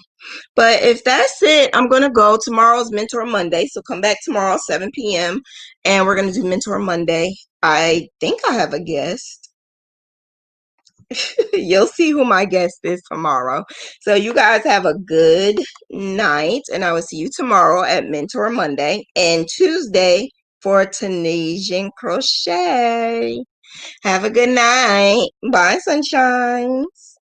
But if that's it, I'm going to go. Tomorrow's Mentor Monday. So come back tomorrow, 7 p.m. And we're going to do Mentor Monday. I think I have a guest. You'll see who my guest is tomorrow. So you guys have a good night. And I will see you tomorrow at Mentor Monday and Tuesday for Tunisian Crochet. Have a good night. Bye, sunshines.